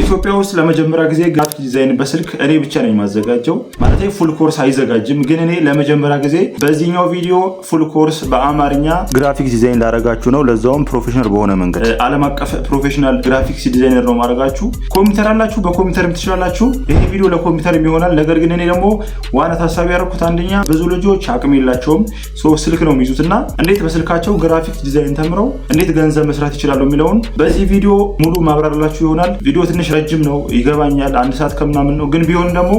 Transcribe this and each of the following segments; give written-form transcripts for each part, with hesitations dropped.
ኢትዮጵያ ውስጥ ለመጀመሪያ ጊዜ ግራፊክ ዲዛይን በስልክ እኔ ብቻ ነኝ ማዘጋጀው። ማለት ፉል ኮርስ አይዘጋጅም፣ ግን እኔ ለመጀመሪያ ጊዜ በዚህኛው ቪዲዮ ፉል ኮርስ በአማርኛ ግራፊክ ዲዛይን ላረጋችሁ ነው። ለዛውም ፕሮፌሽናል በሆነ መንገድ ዓለም አቀፍ ፕሮፌሽናል ግራፊክስ ዲዛይነር ነው ማረጋችሁ። ኮምፒውተር አላችሁ፣ በኮምፒውተርም ትችላላችሁ። ይሄ ቪዲዮ ለኮምፒውተርም ይሆናል። ነገር ግን እኔ ደግሞ ዋና ታሳቢ ያደረኩት አንደኛ ብዙ ልጆች አቅም የላቸውም፣ ስልክ ነው የሚይዙትና እንዴት በስልካቸው ግራፊክስ ዲዛይን ተምረው እንዴት ገንዘብ መስራት ይችላሉ የሚለውን በዚህ ቪዲዮ ሙሉ ማብራራላችሁ ይሆናል። ቪዲዮ ትንሽ ረጅም ነው ይገባኛል፣ 1 ሰዓት ከምናምን ነው። ግን ቢሆን ደግሞ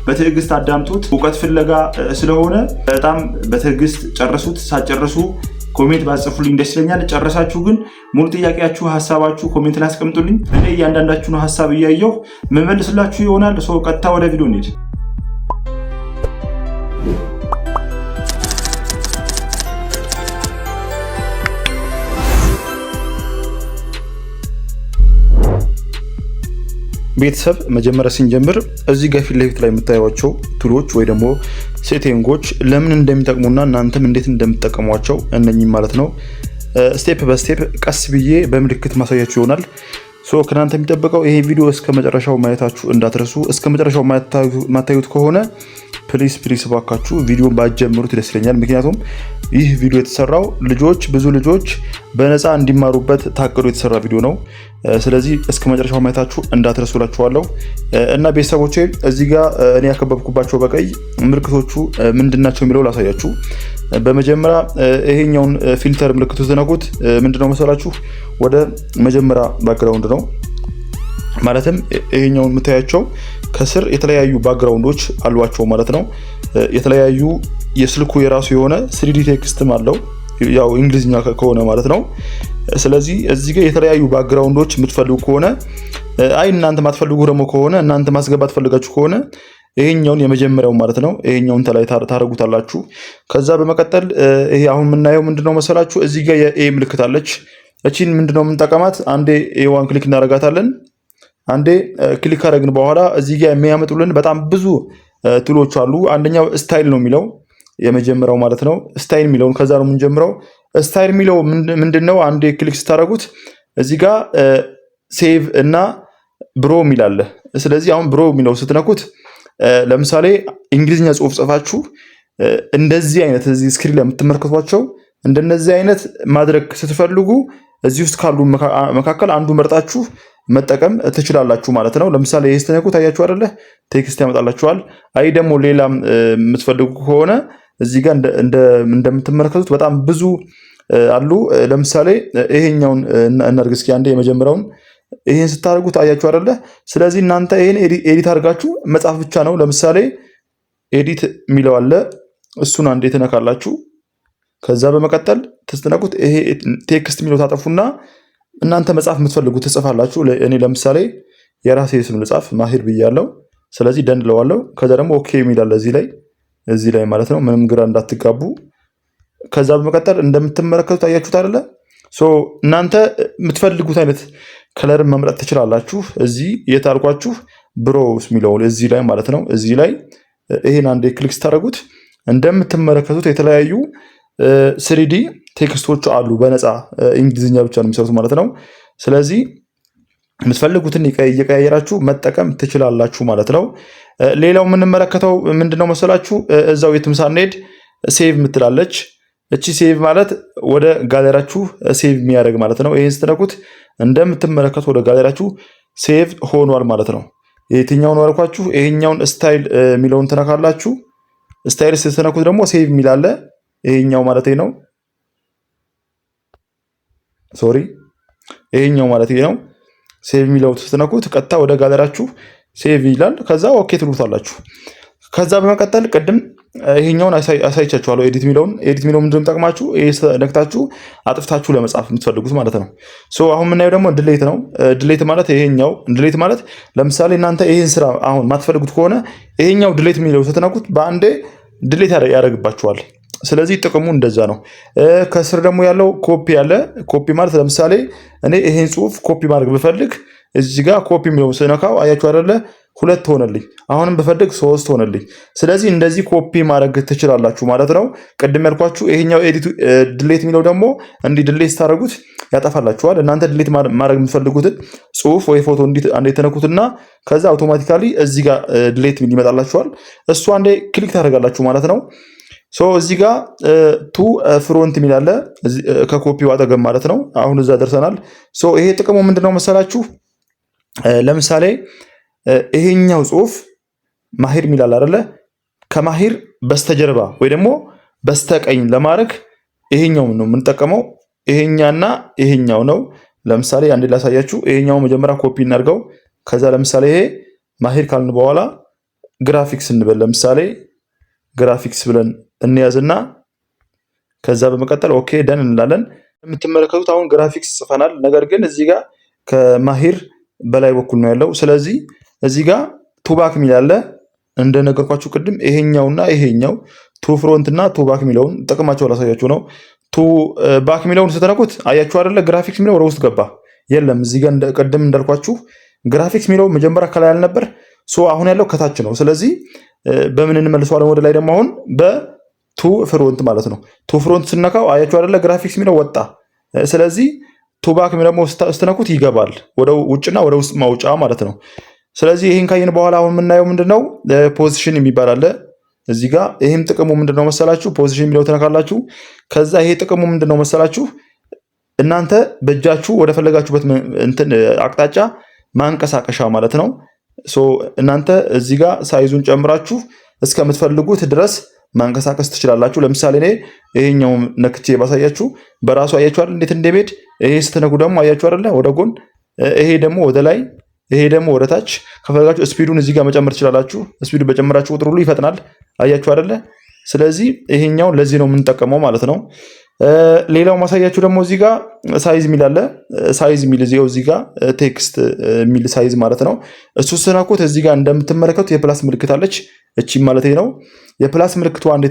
በትዕግስት አዳምጡት። እውቀት ፍለጋ ስለሆነ በጣም በትዕግስት ጨርሱት። ሳትጨርሱ ኮሜንት ባጽፉልኝ ደስ ይለኛል። ጨረሳችሁ ግን ሙሉ ጥያቄያችሁ፣ ሐሳባችሁ ኮሜንት ላይ አስቀምጡልኝ። እኔ እያንዳንዳችሁን ሐሳብ እያየሁ መመልስላችሁ ይሆናል። ቀጥታ ወደ ቪዲዮ እንሂድ። ቤተሰብ መጀመሪያ ስንጀምር እዚህ ጋር ፊት ለፊት ላይ የምታዩዋቸው ቱሎች ወይ ደግሞ ሴቲንጎች ለምን እንደሚጠቅሙና እናንተም እንዴት እንደምትጠቀሟቸው እነኚህ ማለት ነው ስቴፕ በስቴፕ ቀስ ብዬ በምልክት ማሳያችሁ ይሆናል። ከናንተ የሚጠበቀው ይሄ ቪዲዮ እስከ መጨረሻው ማየታችሁ እንዳትረሱ። እስከ መጨረሻው ማታዩት ከሆነ ፕሊስ ባካችሁ ቪዲዮን ባጀምሩት ደስ ይለኛል። ምክንያቱም ይህ ቪዲዮ የተሰራው ብዙ ልጆች በነፃ እንዲማሩበት ታቅዶ የተሰራ ቪዲዮ ነው። ስለዚህ እስከ መጨረሻው ማየታችሁ እንዳትረሱላችኋለሁ። እና ቤተሰቦቼ እዚህ ጋር እኔ ያከበብኩባቸው በቀይ ምልክቶቹ ምንድናቸው የሚለው ላሳያችሁ። በመጀመሪያ ይሄኛውን ፊልተር ምልክቱ ተነኩት። ምንድነው መሰላችሁ? ወደ መጀመሪያ ባክግራውንድ ነው። ማለትም ይሄኛውን የምታያቸው ከስር የተለያዩ ባክግራውንዶች አሏቸው ማለት ነው። የተለያዩ የስልኩ የራሱ የሆነ 3D ቴክስትም አለው፣ ያው እንግሊዝኛ ከሆነ ማለት ነው። ስለዚህ እዚህ ጋር የተለያዩ ባክግራውንዶች የምትፈልጉ ከሆነ እናንተ ማትፈልጉ ደግሞ ከሆነ እናንተ ማስገባት ፈልጋችሁ ከሆነ ይሄኛውን የመጀመሪያው ማለት ነው ይሄኛውን ተላይ ታረጉታላችሁ። ከዛ በመቀጠል ይሄ አሁን የምናየው ምንድነው መሰላችሁ? እዚህ ጋር የኤ ምልክት አለች። እቺን ምንድነው የምንጠቀማት? አንዴ ኤዋን ክሊክ እናደርጋታለን። አንዴ ክሊክ አደረግን በኋላ እዚህ ጋር የሚያመጡልን በጣም ብዙ ቱሎች አሉ። አንደኛው ስታይል ነው የሚለው የመጀመሪያው ማለት ነው። ስታይል የሚለውን ከዛ ነው የምንጀምረው። ስታይል የሚለው ምንድነው? አንዴ ክሊክ ስታደርጉት እዚህ ጋር ሴቭ እና ብሮ የሚል አለ። ስለዚህ አሁን ብሮ የሚለው ስትነኩት ለምሳሌ እንግሊዝኛ ጽሁፍ ጽፋችሁ እንደዚህ አይነት እዚህ ስክሪን ላይ የምትመለከቷቸው እንደነዚህ አይነት ማድረግ ስትፈልጉ እዚህ ውስጥ ካሉ መካከል አንዱ መርጣችሁ መጠቀም ትችላላችሁ ማለት ነው። ለምሳሌ ይሄ ስትነኩት ታያችሁ አይደለ? ቴክስት ያመጣላችኋል። አይ ደግሞ ሌላም የምትፈልጉ ከሆነ እዚህ ጋር እንደምትመለከቱት በጣም ብዙ አሉ። ለምሳሌ ይሄኛውን እናድርግ እስኪ አንዴ የመጀመሪያውን ይሄን ስታደርጉት አያችሁ አይደለ? ስለዚህ እናንተ ይሄን ኤዲት አድርጋችሁ መጻፍ ብቻ ነው። ለምሳሌ ኤዲት የሚለው አለ፣ እሱን አንዴ ትነካላችሁ። ከዛ በመቀጠል ትነኩት ይሄ ቴክስት የሚለው ታጠፉና እናንተ መጻፍ የምትፈልጉት ትጽፋላችሁ። እኔ ለምሳሌ የራሴ ስም ልጻፍ፣ ማሂር ብያለሁ። ስለዚህ ደንለዋለሁ። ከዛ ደግሞ ኦኬ የሚላል እዚህ ላይ ማለት ነው። ምንም ግራ እንዳትጋቡ። ከዛ በመቀጠል እንደምትመለከቱት አያችሁት አይደለ? እናንተ የምትፈልጉት አይነት ከለር መምረጥ ትችላላችሁ። እዚህ የታልኳችሁ ብሮውስ የሚለው እዚህ ላይ ማለት ነው። እዚህ ላይ ይሄን አንዴ ክሊክ ስታደርጉት እንደምትመለከቱት የተለያዩ 3D ቴክስቶች አሉ በነፃ እንግሊዝኛ ብቻ ነው የሚሰሩት ማለት ነው። ስለዚህ የምትፈልጉትን እየቀያየራችሁ መጠቀም ትችላላችሁ ማለት ነው። ሌላው የምንመለከተው ምንድነው መሰላችሁ? እዛው የትም ሳንሄድ ሴቭ ምትላለች። እቺ ሴቭ ማለት ወደ ጋለሪያችሁ ሴቭ የሚያደርግ ማለት ነው። ይሄን ስትነኩት እንደምትመለከቱ ወደ ጋለሪያችሁ ሴቭ ሆኗል ማለት ነው። የትኛውን ወርኳችሁ? ይሄኛውን ስታይል የሚለውን ትነካላችሁ። ስታይል ስትነኩት ደግሞ ሴቭ የሚላለ ይሄኛው ማለት ነው። ይሄኛው ማለት ነው። ሴቭ የሚለው ስትነኩት ቀጥታ ወደ ጋለሪያችሁ ሴቭ ይላል። ከዛ ኦኬ ትሉታላችሁ። ከዛ በመቀጠል ቅድም ይሄኛውን አሳይቻችኋለሁ። ኤዲት የሚለውን ምንድነው የምጠቅማችሁ? ነክታችሁ አጥፍታችሁ ለመጻፍ የምትፈልጉት ማለት ነው። አሁን የምናየው ደግሞ ድሌት ነው። ድሌት ማለት ይሄኛው ድሌት ማለት ለምሳሌ እናንተ ይሄን ስራ አሁን ማትፈልጉት ከሆነ ይሄኛው ድሌት የሚለው ስትነኩት በአንዴ ድሌት ያደርግባችኋል። ስለዚህ ጥቅሙ እንደዛ ነው። ከስር ደግሞ ያለው ኮፒ ያለ ኮፒ ማለት ለምሳሌ እኔ ይሄን ጽሁፍ ኮፒ ማድረግ ብፈልግ እዚህ ጋር ኮፒ የሚለው ስነካው አያችሁ አይደለ 2 ሆነልኝ። አሁንም ብፈልግ 3 ሆነልኝ። ስለዚህ እንደዚህ ኮፒ ማድረግ ትችላላችሁ ማለት ነው። ቅድም ያልኳችሁ ይሄኛው ኤዲት ድሌት የሚለው ደግሞ እንዲህ ድሌት ስታደርጉት ያጠፋላችኋል። እናንተ ድሌት ማድረግ የምትፈልጉትን ጽሁፍ ወይ ፎቶ አንዴ ተነኩትና ከዛ አውቶማቲካሊ እዚህ ጋር ድሌት የሚል ይመጣላችኋል። እሱ አንዴ ክሊክ ታደርጋላችሁ ማለት ነው። እዚህ ጋር ቱ ፍሮንት የሚል አለ ከኮፒው አጠገብ ማለት ነው። አሁን እዛ ደርሰናል። ይሄ ጥቅሙ ምንድነው መሰላችሁ? ለምሳሌ ይሄኛው ጽሁፍ ማሂር የሚል አለ አይደለ? ከማሂር በስተጀርባ ወይ ደግሞ በስተቀኝ ለማድረግ ይሄኛው ነው የምንጠቀመው። ይሄኛና ይሄኛው ነው። ለምሳሌ አንዴ ላሳያችሁ። ይሄኛው መጀመሪያ ኮፒ እናድርገው። ከዛ ለምሳሌ ይሄ ማሂር ካልን በኋላ ግራፊክስ እንበል። ለምሳሌ ግራፊክስ ብለን እንያዝና ከዛ በመቀጠል ኦኬ ደን እንላለን። የምትመለከቱት አሁን ግራፊክስ ጽፈናል። ነገር ግን እዚህ ጋር ከማሂር በላይ በኩል ነው ያለው። ስለዚህ እዚህ ጋር ቱ ባክ የሚል አለ እንደነገርኳችሁ ቅድም። ይሄኛውና ይሄኛው ቱ ፍሮንት እና ቱ ባክ የሚለውን ጥቅማቸው ላሳያችሁ ነው። ቱ ባክ የሚለውን ስትነኩት አያችሁ አይደለ? ግራፊክስ የሚለው ወደ ውስጥ ገባ። የለም እዚህ ጋር ቅድም እንዳልኳችሁ ግራፊክስ የሚለው መጀመሪያ ከላይ አልነበር። አሁን ያለው ከታች ነው። ስለዚህ በምን እንመልሰዋለን ወደ ላይ? ደግሞ አሁን በቱ ፍሮንት ማለት ነው። ቱ ፍሮንት ስነካው አያችሁ አይደለ? ግራፊክስ የሚለው ወጣ። ስለዚህ ቱ ባክ ደግሞ ስትነኩት ይገባል፣ ወደ ውጭና ወደ ውስጥ ማውጫ ማለት ነው። ስለዚህ ይህን ካየን በኋላ አሁን የምናየው ምንድነው? ፖዚሽን የሚባል አለ እዚህ ጋር። ይህም ጥቅሙ ምንድነው መሰላችሁ? ፖዚሽን የሚለው ትነካላችሁ። ከዛ ይሄ ጥቅሙ ምንድነው መሰላችሁ? እናንተ በእጃችሁ ወደ ፈለጋችሁበት እንትን አቅጣጫ ማንቀሳቀሻ ማለት ነው። እናንተ እዚህ ጋር ሳይዙን ጨምራችሁ እስከምትፈልጉት ድረስ ማንቀሳቀስ ትችላላችሁ። ለምሳሌ እኔ ይሄኛው ነክቼ ባሳያችሁ በራሱ አያችሁ አይደል እንዴት እንደሚሄድ። ይሄ ስትነኩ ደግሞ አያችሁ አይደል ወደ ጎን፣ ይሄ ደግሞ ወደ ላይ፣ ይሄ ደግሞ ወደ ታች። ከፈለጋችሁ ስፒዱን እዚህ ጋር መጨመር ትችላላችሁ። ስፒዱ በጨመራችሁ ቁጥር ሁሉ ይፈጥናል። አያችሁ አይደል? ስለዚህ ይሄኛው ለዚህ ነው የምንጠቀመው ማለት ነው። ሌላው ማሳያችሁ ደግሞ እዚህ ጋር ሳይዝ የሚል አለ። ሳይዝ የሚል እዚህ ጋር ቴክስት የሚል ሳይዝ ማለት ነው። እሱ ስትነኩት እዚህ ጋር እንደምትመለከቱት የፕላስ ምልክት አለች። እቺ ማለት ነው የፕላስ ምልክቷ አንዴ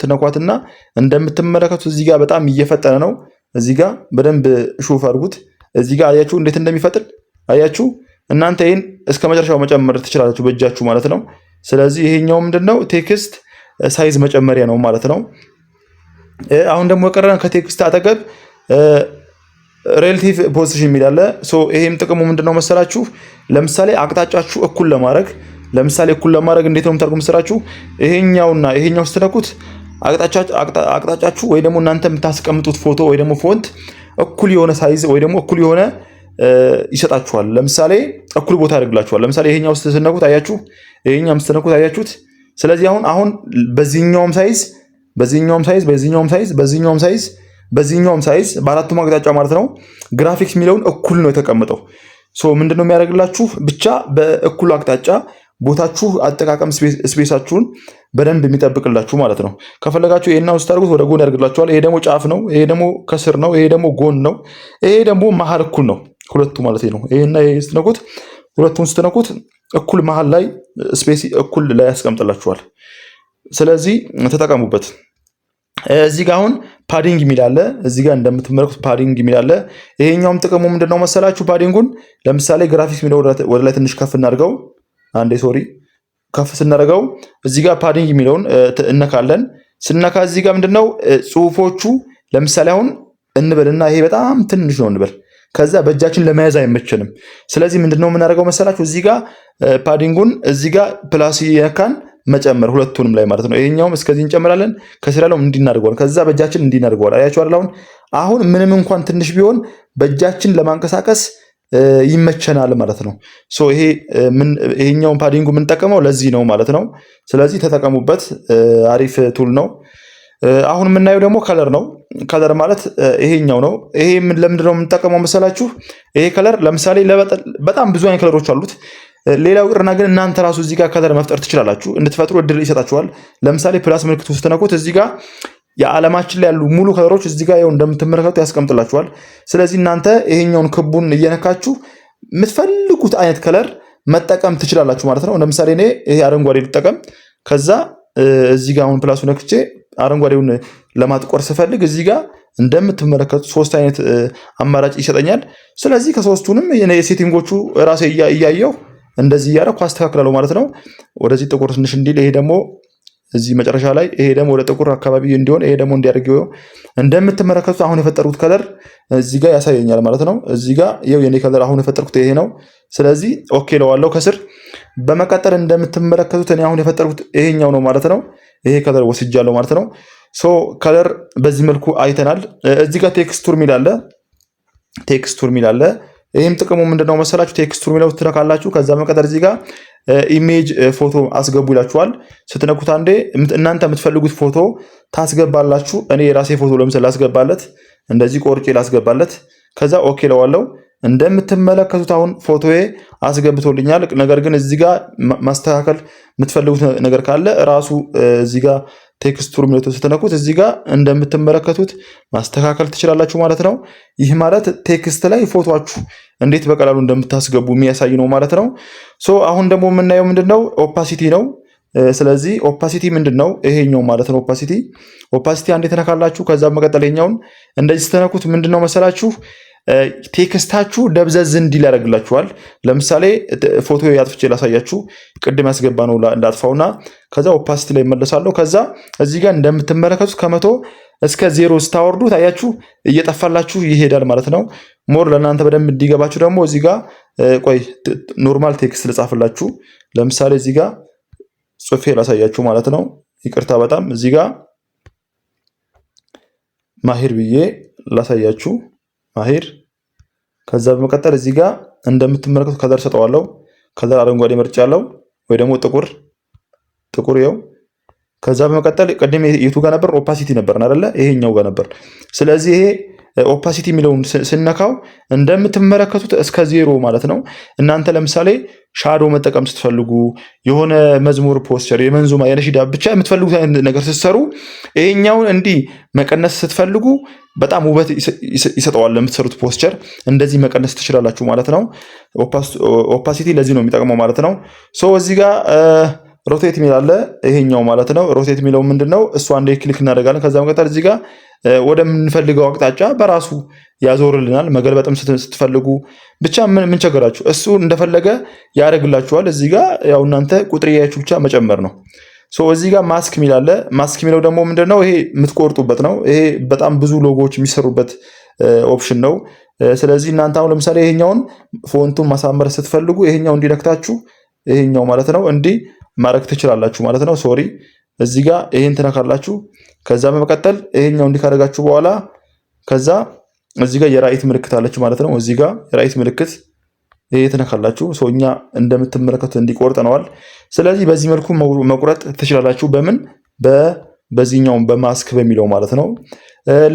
ተነኳትና እንደምትመለከቱት እዚህ ጋር በጣም እየፈጠነ ነው። እዚህ ጋር በደንብ ሹፍ አድርጉት። እዚህ ጋር አያችሁ እንዴት እንደሚፈጥን አያችሁ። እናንተ ይሄን እስከ መጨረሻው መጨመር ትችላላችሁ በእጃችሁ ማለት ነው። ስለዚህ ይሄኛው ምንድነው ቴክስት ሳይዝ መጨመሪያ ነው ማለት ነው። አሁን ደግሞ የቀረን ከቴክስት አጠገብ ሬሌቲቭ ፖዚሽን የሚል አለ። ይሄም ጥቅሙ ምንድነው መሰላችሁ? ለምሳሌ አቅጣጫችሁ እኩል ለማድረግ እንዴት ነው የምታደርጉ መሰላችሁ? ይሄኛውና ይሄኛው ስትነኩት አቅጣጫችሁ ወይ ደግሞ እናንተ የምታስቀምጡት ፎቶ ወይ ደግሞ ፎንት እኩል የሆነ ሳይዝ ወይ ደግሞ እኩል የሆነ ይሰጣችኋል። ለምሳሌ እኩል ቦታ ያደርግላችኋል። ለምሳሌ ይሄኛው ስትነኩት አያችሁ፣ ይሄኛውም ስትነኩት አያችሁት። ስለዚህ አሁን በዚህኛውም ሳይዝ በአራቱም አቅጣጫ ማለት ነው ግራፊክስ የሚለውን እኩል ነው የተቀመጠው። ምንድነው የሚያደርግላችሁ? ብቻ በእኩሉ አቅጣጫ ቦታችሁ አጠቃቀም ስፔሳችሁን በደንብ የሚጠብቅላችሁ ማለት ነው። ከፈለጋችሁ ይሄን ውስጥ አድርጉት ወደ ጎን ያደርግላችኋል። ይሄ ደግሞ ጫፍ ነው፣ ይሄ ደግሞ ከስር ነው፣ ይሄ ደግሞ ጎን ነው፣ ይሄ ደግሞ መሀል እኩል ነው። ሁለቱ ማለት ነው። ይሄና ይሄ ስትነኩት ሁለቱን ስትነኩት እኩል መሀል ላይ ስፔስ እኩል ላይ ያስቀምጥላችኋል። ስለዚህ ተጠቀሙበት። እዚህ ጋር አሁን ፓዲንግ የሚል አለ። እዚህ ጋር እንደምትመለከቱት ፓዲንግ የሚል አለ። ይሄኛውም ጥቅሙ ምንድነው መሰላችሁ? ፓዲንጉን ለምሳሌ ግራፊክስ የሚለው ወደ ላይ ትንሽ ከፍ እናድርገው። ከፍ ስናደርገው እዚህ ጋር ፓዲንግ የሚለውን እነካለን። ስነካ እዚህ ጋር ምንድነው ጽሁፎቹ ለምሳሌ አሁን እንበልና ይሄ በጣም ትንሽ ነው እንበል። ከዛ በእጃችን ለመያዝ አይመቸንም። ስለዚህ ምንድነው የምናደርገው መሰላችሁ? እዚህ ጋር ፓዲንጉን እዚህ ጋር ፕላስ የካን መጨመር ሁለቱንም ላይ ማለት ነው። ይሄኛውም እስከዚህ እንጨምራለን፣ ከስራ ላይ እንዲናደርገዋል፣ ከዛ በእጃችን እንዲናደርገዋል። አያችሁ አይደል? አሁን ምንም እንኳን ትንሽ ቢሆን በእጃችን ለማንቀሳቀስ ይመቸናል ማለት ነው። ይሄኛውን ፓዲንጉ የምንጠቀመው ለዚህ ነው ማለት ነው። ስለዚህ ተጠቀሙበት፣ አሪፍ ቱል ነው። አሁን የምናየው ደግሞ ከለር ነው። ከለር ማለት ይሄኛው ነው። ይሄ ለምንድነው የምንጠቀመው መሰላችሁ? ይሄ ከለር ለምሳሌ በጣም ብዙ አይነት ከለሮች አሉት። ሌላው ቅርና ግን እናንተ ራሱ እዚህ ጋር ከለር መፍጠር ትችላላችሁ፣ እንድትፈጥሩ እድል ይሰጣችኋል። ለምሳሌ ፕላስ ምልክቱ ስትነኩት እዚህ ጋር የዓለማችን ላይ ያሉ ሙሉ ከለሮች እዚህ ጋር እንደምትመለከቱት ያስቀምጥላችኋል። ስለዚህ እናንተ ይሄኛውን ክቡን እየነካችሁ የምትፈልጉት አይነት ከለር መጠቀም ትችላላችሁ ማለት ነው። ለምሳሌ እኔ ይሄ አረንጓዴ ልጠቀም፣ ከዛ እዚህ ጋር አሁን ፕላሱ ነክቼ አረንጓዴውን ለማጥቆር ስፈልግ እዚህ ጋር እንደምትመለከቱት 3 አይነት አማራጭ ይሰጠኛል። ስለዚህ ከሶስቱንም የሴቲንጎቹ ራሴ እያየሁ እንደዚህ እያደረኩ አስተካክላለሁ ማለት ነው። ወደዚህ ጥቁር ትንሽ እንዲል፣ ይሄ ደግሞ እዚህ መጨረሻ ላይ፣ ይሄ ደግሞ ወደ ጥቁር አካባቢ እንዲሆን፣ ይሄ ደግሞ እንዲያደርገው እንደምትመለከቱት አሁን የፈጠሩት ከለር እዚህ ጋር ያሳየኛል ማለት ነው። እዚህ ጋር ይኸው የኔ ከለር አሁን የፈጠርኩት ይሄ ነው። ስለዚህ ኦኬ ለዋለው ከስር። በመቀጠል እንደምትመለከቱት እኔ አሁን የፈጠርኩት ይሄኛው ነው ማለት ነው። ይሄ ከለር ወስጃለሁ ማለት ነው። ሶ ከለር በዚህ መልኩ አይተናል። እዚህ ጋር ቴክስቱር ሚል አለ። ቴክስቱር ሚል አለ። ይህም ጥቅሙ ምንድነው መሰላችሁ? ቴክስቱር ሚለው ትነካላችሁ። ከዛ በመቀጠል እዚህ ጋር ኢሜጅ ፎቶ አስገቡ ይላችኋል። ስትነኩት አንዴ እናንተ የምትፈልጉት ፎቶ ታስገባላችሁ። እኔ የራሴ ፎቶ ለምሳሌ ላስገባለት፣ እንደዚህ ቆርጬ ላስገባለት። ከዛ ኦኬ ለዋለው። እንደምትመለከቱት አሁን ፎቶዬ አስገብቶልኛል። ነገር ግን እዚህ ጋር ማስተካከል የምትፈልጉት ነገር ካለ ራሱ እዚህ ጋር ቴክስቱር ሚለው ስትነኩት እዚህ ጋር እንደምትመለከቱት ማስተካከል ትችላላችሁ ማለት ነው። ይህ ማለት ቴክስት ላይ ፎቶአችሁ እንዴት በቀላሉ እንደምታስገቡ የሚያሳይ ነው ማለት ነው። ሶ አሁን ደግሞ የምናየው ምንድነው? ኦፓሲቲ ነው። ስለዚህ ኦፓሲቲ ምንድነው? ይሄኛው ማለት ነው። ኦፓሲቲ አንዴ ተነካላችሁ። ከዛ መቀጠል ይሄኛውን እንደዚህ ስትነኩት ምንድነው መሰላችሁ? ቴክስታችሁ ደብዘዝ እንዲል ያደርግላችኋል። ለምሳሌ ፎቶ ያጥፍቼ ላሳያችሁ። ቅድም ያስገባ ነው እንዳጥፋውና ከዛ ኦፓሲቲ ላይ መለሳለሁ። ከዛ እዚህ ጋር እንደምትመለከቱት ከ100 እስከ 0 ስታወርዱት አያችሁ እየጠፋላችሁ ይሄዳል ማለት ነው። ሞር ለእናንተ በደንብ እንዲገባችሁ ደግሞ እዚህ ጋር ቆይ ኖርማል ቴክስት ልጻፍላችሁ። ለምሳሌ እዚህ ጋር ጽፌ ላሳያችሁ ማለት ነው። ይቅርታ በጣም እዚህ ጋር ማሂር ብዬ ላሳያችሁ። ማሂር። ከዛ በመቀጠል እዚህ ጋር እንደምትመለከቱት ከለር ሰጠዋለሁ። ከለር አረንጓዴ መርጫለሁ፣ ወይ ደግሞ ጥቁር ይኸው። ከዛ በመቀጠል ቅድም የቱ ጋር ነበር? ኦፓሲቲ ነበር አይደለ? ይሄኛው ጋር ነበር። ስለዚህ ይሄ ኦፓሲቲ የሚለውን ስነካው እንደምትመለከቱት እስከ 0 ማለት ነው። እናንተ ለምሳሌ ሻዶ መጠቀም ስትፈልጉ የሆነ መዝሙር ፖስቸር፣ የመንዙማ፣ የነሺዳ ብቻ የምትፈልጉት አይነት ነገር ስትሰሩ ይሄኛውን እንዲህ መቀነስ ስትፈልጉ በጣም ውበት ይሰጠዋል ለምትሰሩት ፖስቸር። እንደዚህ መቀነስ ትችላላችሁ ማለት ነው። ኦፓሲቲ ለዚህ ነው የሚጠቅመው ማለት ነው። ሶ እዚህ ጋር ሮቴት ሚል አለ፣ ይሄኛው ማለት ነው። ሮቴት ሚለው ምንድነው? እሱ አንዴ ክሊክ እናደርጋለን። ከዛ መቀጠል እዚህ ጋር ወደምንፈልገው አቅጣጫ በራሱ ያዞርልናል። መገልበጥም ስትፈልጉ ብቻ ምን ቸገራችሁ፣ እሱ እንደፈለገ ያደርግላችኋል። እዚህ ጋር ያው እናንተ ቁጥር ያያችሁ ብቻ መጨመር ነው። እዚህ ጋር ማስክ ሚል አለ። ማስክ ሚለው ደግሞ ምንድነው? ይሄ የምትቆርጡበት ነው። ይሄ በጣም ብዙ ሎጎዎች የሚሰሩበት ኦፕሽን ነው። ስለዚህ እናንተ አሁን ለምሳሌ ይሄኛውን ፎንቱን ማሳመር ስትፈልጉ ይሄኛው እንዲነክታችሁ ይሄኛው ማለት ነው እንዲህ ማድረግ ትችላላችሁ ማለት ነው። ሶሪ እዚህ ጋር ይሄን ትነካላችሁ። ከዛ በመቀጠል ይሄኛው እንዲካረጋችሁ በኋላ ከዛ እዚህ ጋር የራይት ምልክት አለች ማለት ነው። እዚህ ጋር የራይት ምልክት ይሄ ትነካላችሁ። እኛ እንደምትመለከቱት እንዲቆርጠነዋል። ስለዚህ በዚህ መልኩ መቁረጥ ትችላላችሁ። በምን በዚህኛው በማስክ በሚለው ማለት ነው።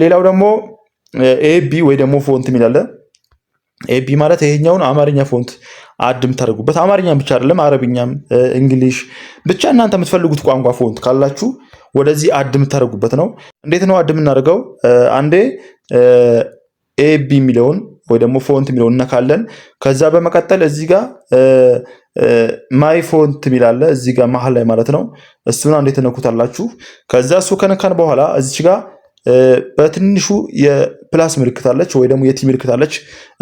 ሌላው ደግሞ ኤቢ ወይ ደግሞ ፎንት የሚላለ ኤቢ ማለት ይሄኛውን አማርኛ ፎንት አድ የምታደርጉበት፣ አማርኛም ብቻ አይደለም አረብኛም፣ እንግሊሽ ብቻ እናንተ የምትፈልጉት ቋንቋ ፎንት ካላችሁ ወደዚህ አድ የምታደርጉበት ነው። እንዴት ነው አድ የምናደርገው? አንዴ ኤቢ የሚለውን ወይ ደግሞ ፎንት የሚለውን እነካለን። ከዛ በመቀጠል እዚህ ጋር ማይ ፎንት የሚላለ እዚህ ጋር መሀል ላይ ማለት ነው። እሱን አንዴ ትነኩታላችሁ። ከዛ እሱ ከነካን በኋላ እዚች ጋር በትንሹ የፕላስ ምልክት አለች ወይ ደግሞ የቲ ምልክት አለች።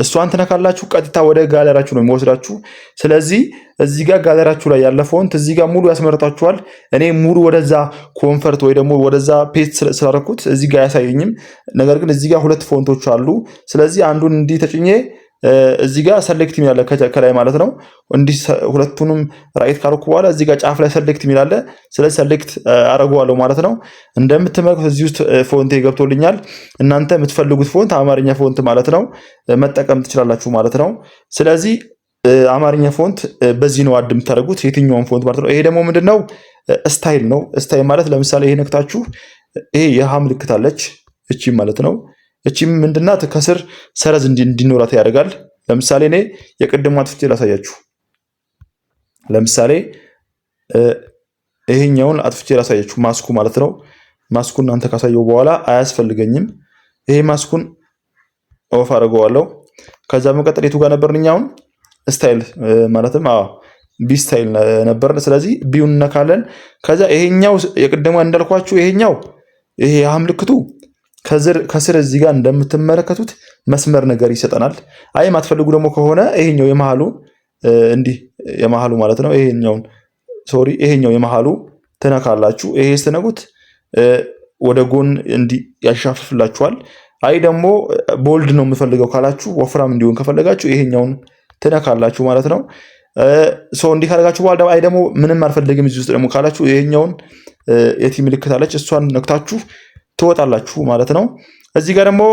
እሷን ትነካላችሁ። ቀጥታ ወደ ጋለራችሁ ነው የሚወስዳችሁ። ስለዚህ እዚህ ጋር ጋለራችሁ ላይ ያለ ፎንት እዚህ ጋር ሙሉ ያስመርጣችኋል። እኔ ሙሉ ወደዛ ኮንፈርት ወይ ደግሞ ወደዛ ፔስት ስላደረኩት እዚህ ጋር አያሳየኝም። ነገር ግን እዚህ ጋር 2 ፎንቶች አሉ። ስለዚህ አንዱን እንዲህ ተጭኜ እዚህ ጋር ሰሌክት የሚላለ ከላይ ማለት ነው። እንዲህ ሁለቱንም ራይት ካልኩ በኋላ እዚህ ጋር ጫፍ ላይ ሰሌክት የሚላለ፣ ስለዚህ ሰሌክት አደርገዋለሁ ማለት ነው። እንደምትመለከቱት እዚህ ውስጥ ፎንቴ ገብቶልኛል። እናንተ የምትፈልጉት ፎንት አማርኛ ፎንት ማለት ነው መጠቀም ትችላላችሁ ማለት ነው። ስለዚህ አማርኛ ፎንት በዚህ ነው አድ የምታደርጉት የትኛውን ፎንት ማለት ነው። ይሄ ደግሞ ምንድነው? ስታይል ነው። ስታይል ማለት ለምሳሌ ይሄ ነክታችሁ ይሄ የሃ ምልክት አለች እቺ ማለት ነው። እቺም ምንድናት? ከስር ሰረዝ እንዲኖራት ያደርጋል። ለምሳሌ እኔ የቅድም አጥፍቼ ላሳያችሁ። ለምሳሌ ይሄኛውን አጥፍቼ ላሳያችሁ፣ ማስኩ ማለት ነው። ማስኩን እናንተ ካሳየው በኋላ አያስፈልገኝም። ይሄ ማስኩን ኦፍ አድርገዋለሁ። ከዛ መቀጠል የቱ ጋር ነበርንኛውን ስታይል ማለትም ቢ ስታይል ነበር። ስለዚህ ቢውን እነካለን። ከዛ ይሄኛው የቅድሞ እንዳልኳችሁ ይሄኛው ይሄ ምልክቱ ከስር እዚህ ጋር እንደምትመለከቱት መስመር ነገር ይሰጠናል። አይ ማትፈልጉ ደግሞ ከሆነ ይሄኛው የመሃሉ እንዲህ የመሃሉ ማለት ነው ይሄኛው የመሃሉ ትነካላችሁ። ይሄ ስትነኩት ወደ ጎን እንዲህ ያሻፍፍላችኋል። አይ ደግሞ ቦልድ ነው የምፈልገው ካላችሁ ወፍራም እንዲሆን ከፈለጋችሁ ይሄኛውን ትነካላችሁ ማለት ነው። እንዲህ ካደረጋችሁ በኋላ አይ ደግሞ ምንም አልፈልግም እዚህ ውስጥ ደግሞ ካላችሁ ይሄኛውን የቲ ምልክት አለች እሷን ነክታችሁ ትወጣላችሁ ማለት ነው። እዚህ ጋር ደግሞ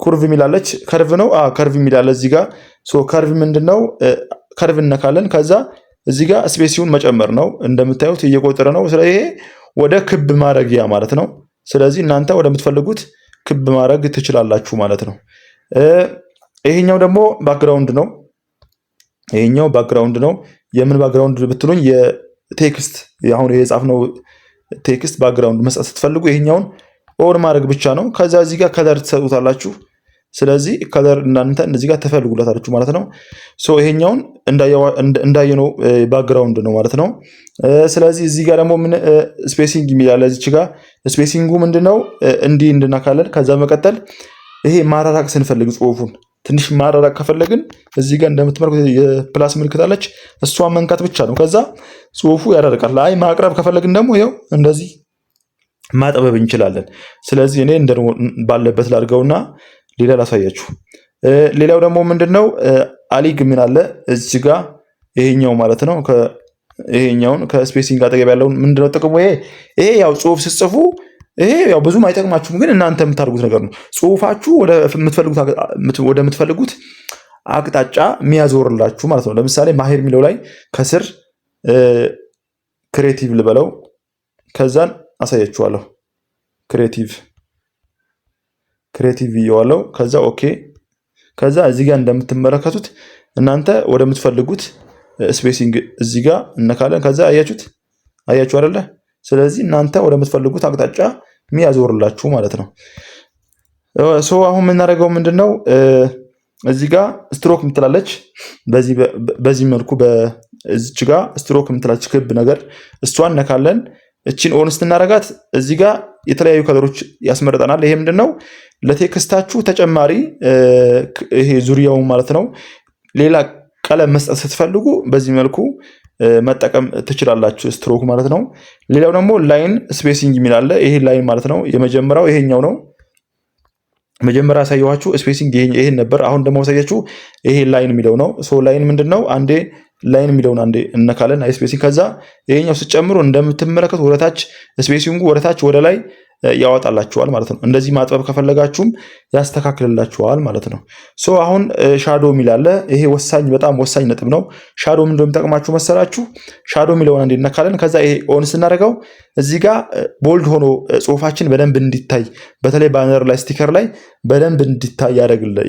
ኩርቭ ሚላለች ከርቭ ነው ከርቭ ሚላለ እዚህ ጋር ከርቭ ምንድነው? ከርቭ እነካለን። ከዛ እዚህ ጋር ስፔሲውን መጨመር ነው። እንደምታዩት እየቆጠረ ነው። ስለዚህ ይሄ ወደ ክብ ማድረጊያ ማለት ነው። ስለዚህ እናንተ ወደምትፈልጉት ክብ ማድረግ ትችላላችሁ ማለት ነው። ይሄኛው ደግሞ ባክግራውንድ ነው። ይሄኛው ባክግራውንድ ነው። የምን ባክግራውንድ ብትሉኝ የቴክስት አሁን የጻፍነው ቴክስት ባክግራውንድ መስጠት ስትፈልጉ ይሄኛውን ኦን ማድረግ ብቻ ነው። ከዛ እዚህ ጋር ከለር ትሰጡታላችሁ። ስለዚህ ከለር እናንተ እዚህ ጋር ተፈልጉላታላችሁ ማለት ነው። ይሄኛውን እንዳየነው ባክግራውንድ ነው ማለት ነው። ስለዚህ እዚህ ጋር ደግሞ ምን ስፔሲንግ የሚላል እዚች ጋር ስፔሲንጉ ምንድነው? እንዲህ እንድናካለን። ከዛ መቀጠል ይሄ ማራራቅ ስንፈልግ ጽሁፉን ትንሽ ማራራቅ ከፈለግን እዚህ ጋር እንደምትመለከቱት የፕላስ ምልክት አለች እሷን መንካት ብቻ ነው። ከዛ ጽሁፉ ያራርቃል። አይ ማቅረብ ከፈለግን ደግሞ ይኸው እንደዚህ ማጥበብ እንችላለን። ስለዚህ እኔ ባለበት ላድርገውና ሌላ ላሳያችሁ። ሌላው ደግሞ ምንድነው? አሊግ ምን አለ እዚህ ጋር ይሄኛው ማለት ነው። ይሄኛውን ከስፔሲንግ አጠገብ ያለውን ምንድነው ጥቅሙ? ይሄ ያው ጽሁፍ ስትጽፉ ይሄ ያው ብዙም አይጠቅማችሁም፣ ግን እናንተ የምታደርጉት ነገር ነው። ጽሁፋችሁ ወደምትፈልጉት አቅጣጫ የሚያዞርላችሁ ማለት ነው። ለምሳሌ ማሄር የሚለው ላይ ከስር ክሬቲቭ ልበለው፣ ከዛን አሳያችኋለሁ። ክሬቲቭ ይዋለው፣ ከዛ ኦኬ። ከዛ እዚህ ጋር እንደምትመለከቱት እናንተ ወደምትፈልጉት ስፔሲንግ እዚህ ጋር እነካለን። ከዛ አያችሁ አይደለ? ስለዚህ እናንተ ወደምትፈልጉት አቅጣጫ የሚያዞርላችሁ ማለት ነው። አሁን የምናደርገው ምንድነው? እዚህ ጋር ስትሮክ ምትላለች። በዚህ መልኩ በዚች ጋር ስትሮክ ምትላለች ክብ ነገር እሷን ነካለን። እቺን ኦን ስትናረጋት እዚህ ጋር የተለያዩ ከለሮች ያስመርጠናል። ይሄ ምንድነው? ለቴክስታችሁ ተጨማሪ ይሄ ዙሪያው ማለት ነው ሌላ ቀለም መስጠት ስትፈልጉ በዚህ መልኩ መጠቀም ትችላላችሁ፣ ስትሮክ ማለት ነው። ሌላው ደግሞ ላይን ስፔሲንግ የሚል አለ። ይሄ ላይን ማለት ነው የመጀመሪያው ይሄኛው ነው። መጀመሪያ ያሳየኋችሁ ስፔሲንግ ይሄን ነበር። አሁን ደግሞ ያሳያችሁ ይሄ ላይን የሚለው ነው። ላይን ምንድነው? አንዴ ላይን የሚለውን አንዴ እነካለን። አይ ስፔሲንግ ከዛ ይሄኛው ስትጨምሩ እንደምትመለከቱ ወደታች ስፔሲንጉ ወደታች ወደ ላይ ያወጣላችኋል ማለት ነው። እንደዚህ ማጥበብ ከፈለጋችሁም ያስተካክልላችኋል ማለት ነው። አሁን ሻዶ የሚል አለ። ይሄ በጣም ወሳኝ ነጥብ ነው። ሻዶ ምን እንደሚጠቅማችሁ መሰላችሁ? ሻዶ የሚለውን አንዴ እነካለን። ከዛ ይሄ ኦን ስናደርገው እዚህ ጋር ቦልድ ሆኖ ጽሁፋችን በደንብ እንዲታይ በተለይ ባነር ላይ ስቲከር ላይ በደንብ እንዲታይ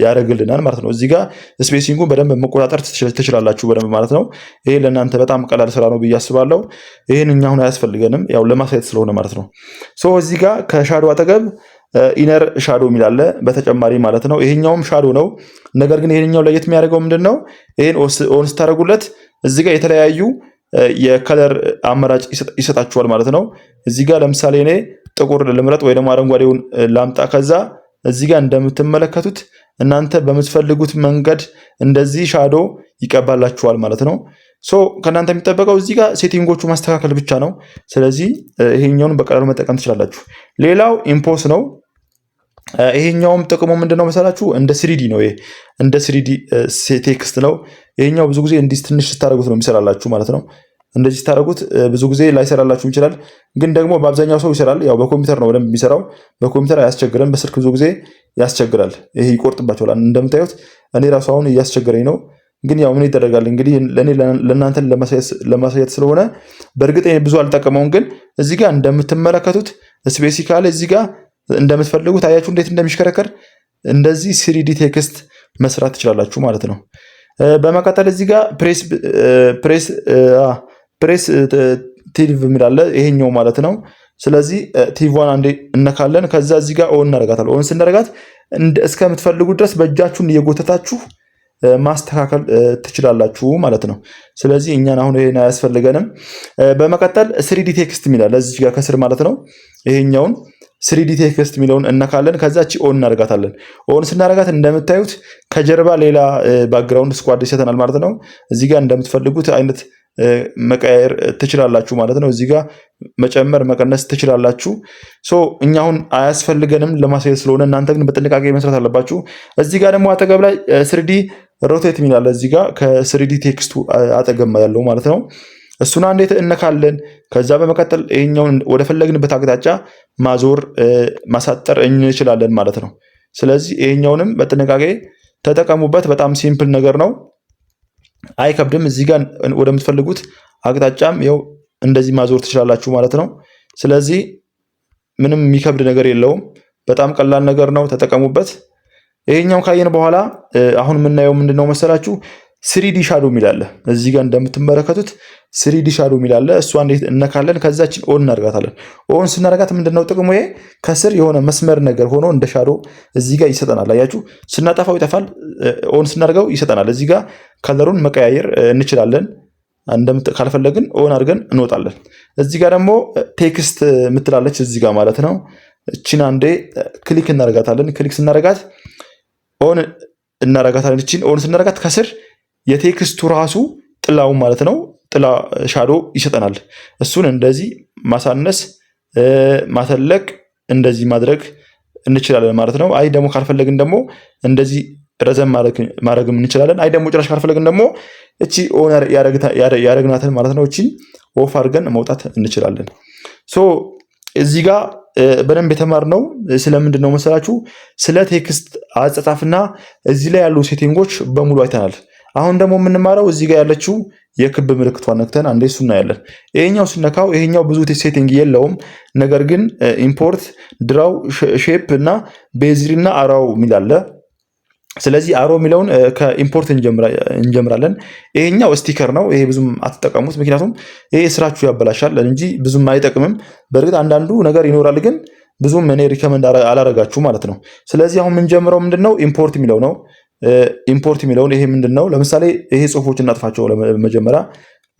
ያደርግልናል ማለት ነው። እዚህ ጋር ስፔሲንጉን በደንብ መቆጣጠር ትችላላችሁ በደንብ ማለት ነው። ይሄ ለእናንተ በጣም ቀላል ስራ ነው ብዬ አስባለሁ። ይሄን እኛ አሁን አያስፈልገንም ያው ለማሳየት ስለሆነ ማለት ነው። እዚህ ጋር ከሻዶ አጠገብ ኢነር ሻዶ የሚላለ በተጨማሪ ማለት ነው። ይሄኛውም ሻዶ ነው። ነገር ግን ይሄኛው ለየት የሚያደርገው ምንድነው? ይሄን ኦን ስታደርጉለት እዚህ ጋር የተለያዩ የከለር አማራጭ ይሰጣችኋል ማለት ነው። እዚህ ጋር ለምሳሌ እኔ ጥቁር ልምረጥ ወይ ደግሞ አረንጓዴውን ላምጣ። ከዛ እዚህ ጋር እንደምትመለከቱት እናንተ በምትፈልጉት መንገድ እንደዚህ ሻዶ ይቀባላችኋል ማለት ነው። ከእናንተ የሚጠበቀው እዚህ ጋር ሴቲንጎቹ ማስተካከል ብቻ ነው። ስለዚህ ይሄኛውን በቀላሉ መጠቀም ትችላላችሁ። ሌላው ኢምፖስ ነው። ይሄኛውም ጥቅሙ ምንድነው መሰላችሁ? እንደ ስሪዲ ነው። ይሄ እንደ ስሪዲ ቴክስት ነው። ይሄኛው ብዙ ጊዜ እንዲህ ትንሽ ስታደርጉት ነው የሚሰራላችሁ ማለት ነው። እንደዚህ ስታደርጉት ብዙ ጊዜ ላይሰራላችሁ ይችላል፣ ግን ደግሞ በአብዛኛው ሰው ይሰራል። ያው በኮምፒውተር ነው በደንብ የሚሰራው። በኮምፒውተር አያስቸግረን፣ በስልክ ብዙ ጊዜ ያስቸግራል። ይሄ ይቆርጥባቸዋል። እንደምታዩት እኔ ራሱ አሁን እያስቸገረኝ ነው፣ ግን ያው ምን ይደረጋል እንግዲህ ለእናንተን ለማሳየት ስለሆነ በእርግጥ ብዙ አልጠቀመውም። ግን እዚህ ጋር እንደምትመለከቱት ስፔሲካሊ እዚህ ጋር እንደምትፈልጉት አያችሁ እንዴት እንደሚሽከረከር። እንደዚህ ስሪዲ ቴክስት መስራት ትችላላችሁ ማለት ነው። በመቀጠል እዚህ ጋር ፕሬስ ቲቭ የሚላለ ይሄኛው ማለት ነው። ስለዚህ ቲቭዋን አንዴ እነካለን። ከዛ እዚህ ጋር ኦን እናደርጋታለን። ኦን ስናደርጋት እስከምትፈልጉ ድረስ በእጃችሁን እየጎተታችሁ ማስተካከል ትችላላችሁ ማለት ነው። ስለዚህ እኛን አሁን ይሄን አያስፈልገንም። በመቀጠል ስሪዲ ቴክስት የሚላል እዚህ ጋር ከስር ማለት ነው። ይሄኛውን ስሪዲ ቴክስት የሚለውን እነካለን። ከዛች ኦን እናደርጋታለን። ኦን ስናደርጋት እንደምታዩት ከጀርባ ሌላ ባክግራውንድ ስኳድ ይሰጠናል ማለት ነው። እዚህ ጋር እንደምትፈልጉት አይነት መቀያየር ትችላላችሁ ማለት ነው። እዚህ ጋር መጨመር መቀነስ ትችላላችሁ። እኛ አሁን አያስፈልገንም ለማሳየት ስለሆነ እናንተ ግን በጥንቃቄ መስራት አለባችሁ። እዚህ ጋር ደግሞ አጠገብ ላይ ስሪዲ ሮቴት የሚላለ እዚህ ጋር ከስሪዲ ቴክስቱ አጠገብ ያለው ማለት ነው። እሱን አንዴ እነካለን። ከዛ በመቀጠል ይሄኛውን ወደ ፈለግንበት አቅጣጫ ማዞር ማሳጠር እንችላለን ማለት ነው። ስለዚህ ይሄኛውንም በጥንቃቄ ተጠቀሙበት። በጣም ሲምፕል ነገር ነው፣ አይከብድም። እዚህ ጋር ወደምትፈልጉት አቅጣጫም ይኸው እንደዚህ ማዞር ትችላላችሁ ማለት ነው። ስለዚህ ምንም የሚከብድ ነገር የለውም። በጣም ቀላል ነገር ነው፣ ተጠቀሙበት። ይሄኛውን ካየን በኋላ አሁን የምናየው ምንድነው መሰላችሁ? ስሪዲ ሻዶ የሚላለ እዚህ ጋር እንደምትመለከቱት ስሪዲ ሻዶ የሚላለ እሷ እንዴት እነካለን። ከዛችን ኦን እናደርጋታለን። ኦን ስናደርጋት ምንድነው ጥቅሙ? ይሄ ከስር የሆነ መስመር ነገር ሆኖ እንደ ሻዶ እዚህ ጋር ይሰጠናል። አያችሁ፣ ስናጠፋው ይጠፋል፣ ኦን ስናደርገው ይሰጠናል። እዚህ ጋር ከለሩን መቀያየር እንችላለን። ካልፈለግን ኦን አድርገን እንወጣለን። እዚህ ጋር ደግሞ ቴክስት የምትላለች እዚህ ጋር ማለት ነው። እቺን አንዴ ክሊክ እናደርጋታለን። ክሊክ ስናደርጋት ኦን እናደርጋታለን። እቺን ኦን ስናደርጋት ከስር የቴክስቱ ራሱ ጥላው ማለት ነው ጥላ ሻዶ ይሰጠናል። እሱን እንደዚህ ማሳነስ ማተለቅ እንደዚህ ማድረግ እንችላለን ማለት ነው። አይ ደግሞ ካልፈለግን ደግሞ እንደዚህ ረዘም ማድረግም እንችላለን። አይ ደግሞ ጭራሽ ካልፈለግን ደግሞ እቺ ኦነር ያደረግናትን ማለት ነው እቺን ኦፍ አድርገን መውጣት እንችላለን። እዚህ ጋር በደንብ የተማርነው ስለምንድን ነው መሰላችሁ? ስለ ቴክስት አጻጻፍና እዚህ ላይ ያሉ ሴቲንጎች በሙሉ አይተናል። አሁን ደግሞ የምንማረው እዚህ ጋር ያለችው የክብ ምልክቷን ነክተን አንዴ እሱ እናያለን። ይሄኛው ስነካው ይሄኛው ብዙ ሴቲንግ የለውም። ነገር ግን ኢምፖርት፣ ድራው፣ ሼፕ እና ቤዝሪ እና አራው የሚላለ። ስለዚህ አሮ የሚለውን ከኢምፖርት እንጀምራለን። ይሄኛው ስቲከር ነው። ይሄ ብዙም አትጠቀሙት፣ ምክንያቱም ይሄ ስራችሁ ያበላሻል እንጂ ብዙም አይጠቅምም። በእርግጥ አንዳንዱ ነገር ይኖራል፣ ግን ብዙም እኔ ሪከመንድ አላረጋችሁ ማለት ነው። ስለዚህ አሁን የምንጀምረው ምንድነው ኢምፖርት የሚለው ነው። ኢምፖርት የሚለውን ይሄ ምንድነው? ለምሳሌ ይሄ ጽሁፎች እናጥፋቸው። መጀመሪያ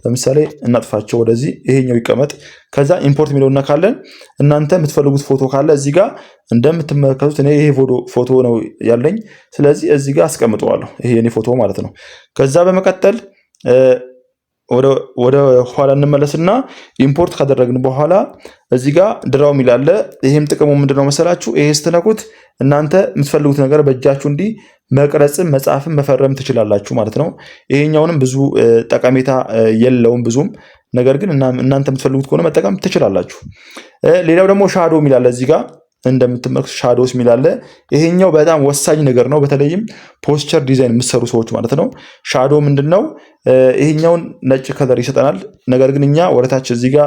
ለምሳሌ እናጥፋቸው፣ ወደዚህ ይሄኛው ይቀመጥ። ከዛ ኢምፖርት የሚለውን እናካለን። እናንተ የምትፈልጉት ፎቶ ካለ እዚህ ጋር እንደምትመለከቱት እኔ ይሄ ፎቶ ነው ያለኝ። ስለዚህ እዚህ ጋር አስቀምጠዋለሁ። ይሄ የኔ ፎቶ ማለት ነው። ከዛ በመቀጠል ወደ ኋላ እንመለስና ኢምፖርት ካደረግን በኋላ እዚህ ጋር ድራው የሚላለ። ይሄም ጥቅሙ ምንድነው መሰላችሁ? ይሄ ስትነኩት እናንተ የምትፈልጉት ነገር በእጃችሁ እንዲህ መቅረጽም መጻፍም መፈረም ትችላላችሁ ማለት ነው። ይሄኛውንም ብዙ ጠቀሜታ የለውም ብዙም፣ ነገር ግን እናንተ የምትፈልጉት ከሆነ መጠቀም ትችላላችሁ። ሌላው ደግሞ ሻዶ የሚላለ እዚህ ጋር እንደምትመለከቱት ሻዶስ የሚላለ። ይሄኛው በጣም ወሳኝ ነገር ነው፣ በተለይም ፖስቸር ዲዛይን የምትሰሩ ሰዎች ማለት ነው። ሻዶ ምንድነው? ይሄኛውን ነጭ ከለር ይሰጠናል። ነገር ግን እኛ ወደታች እዚህ ጋር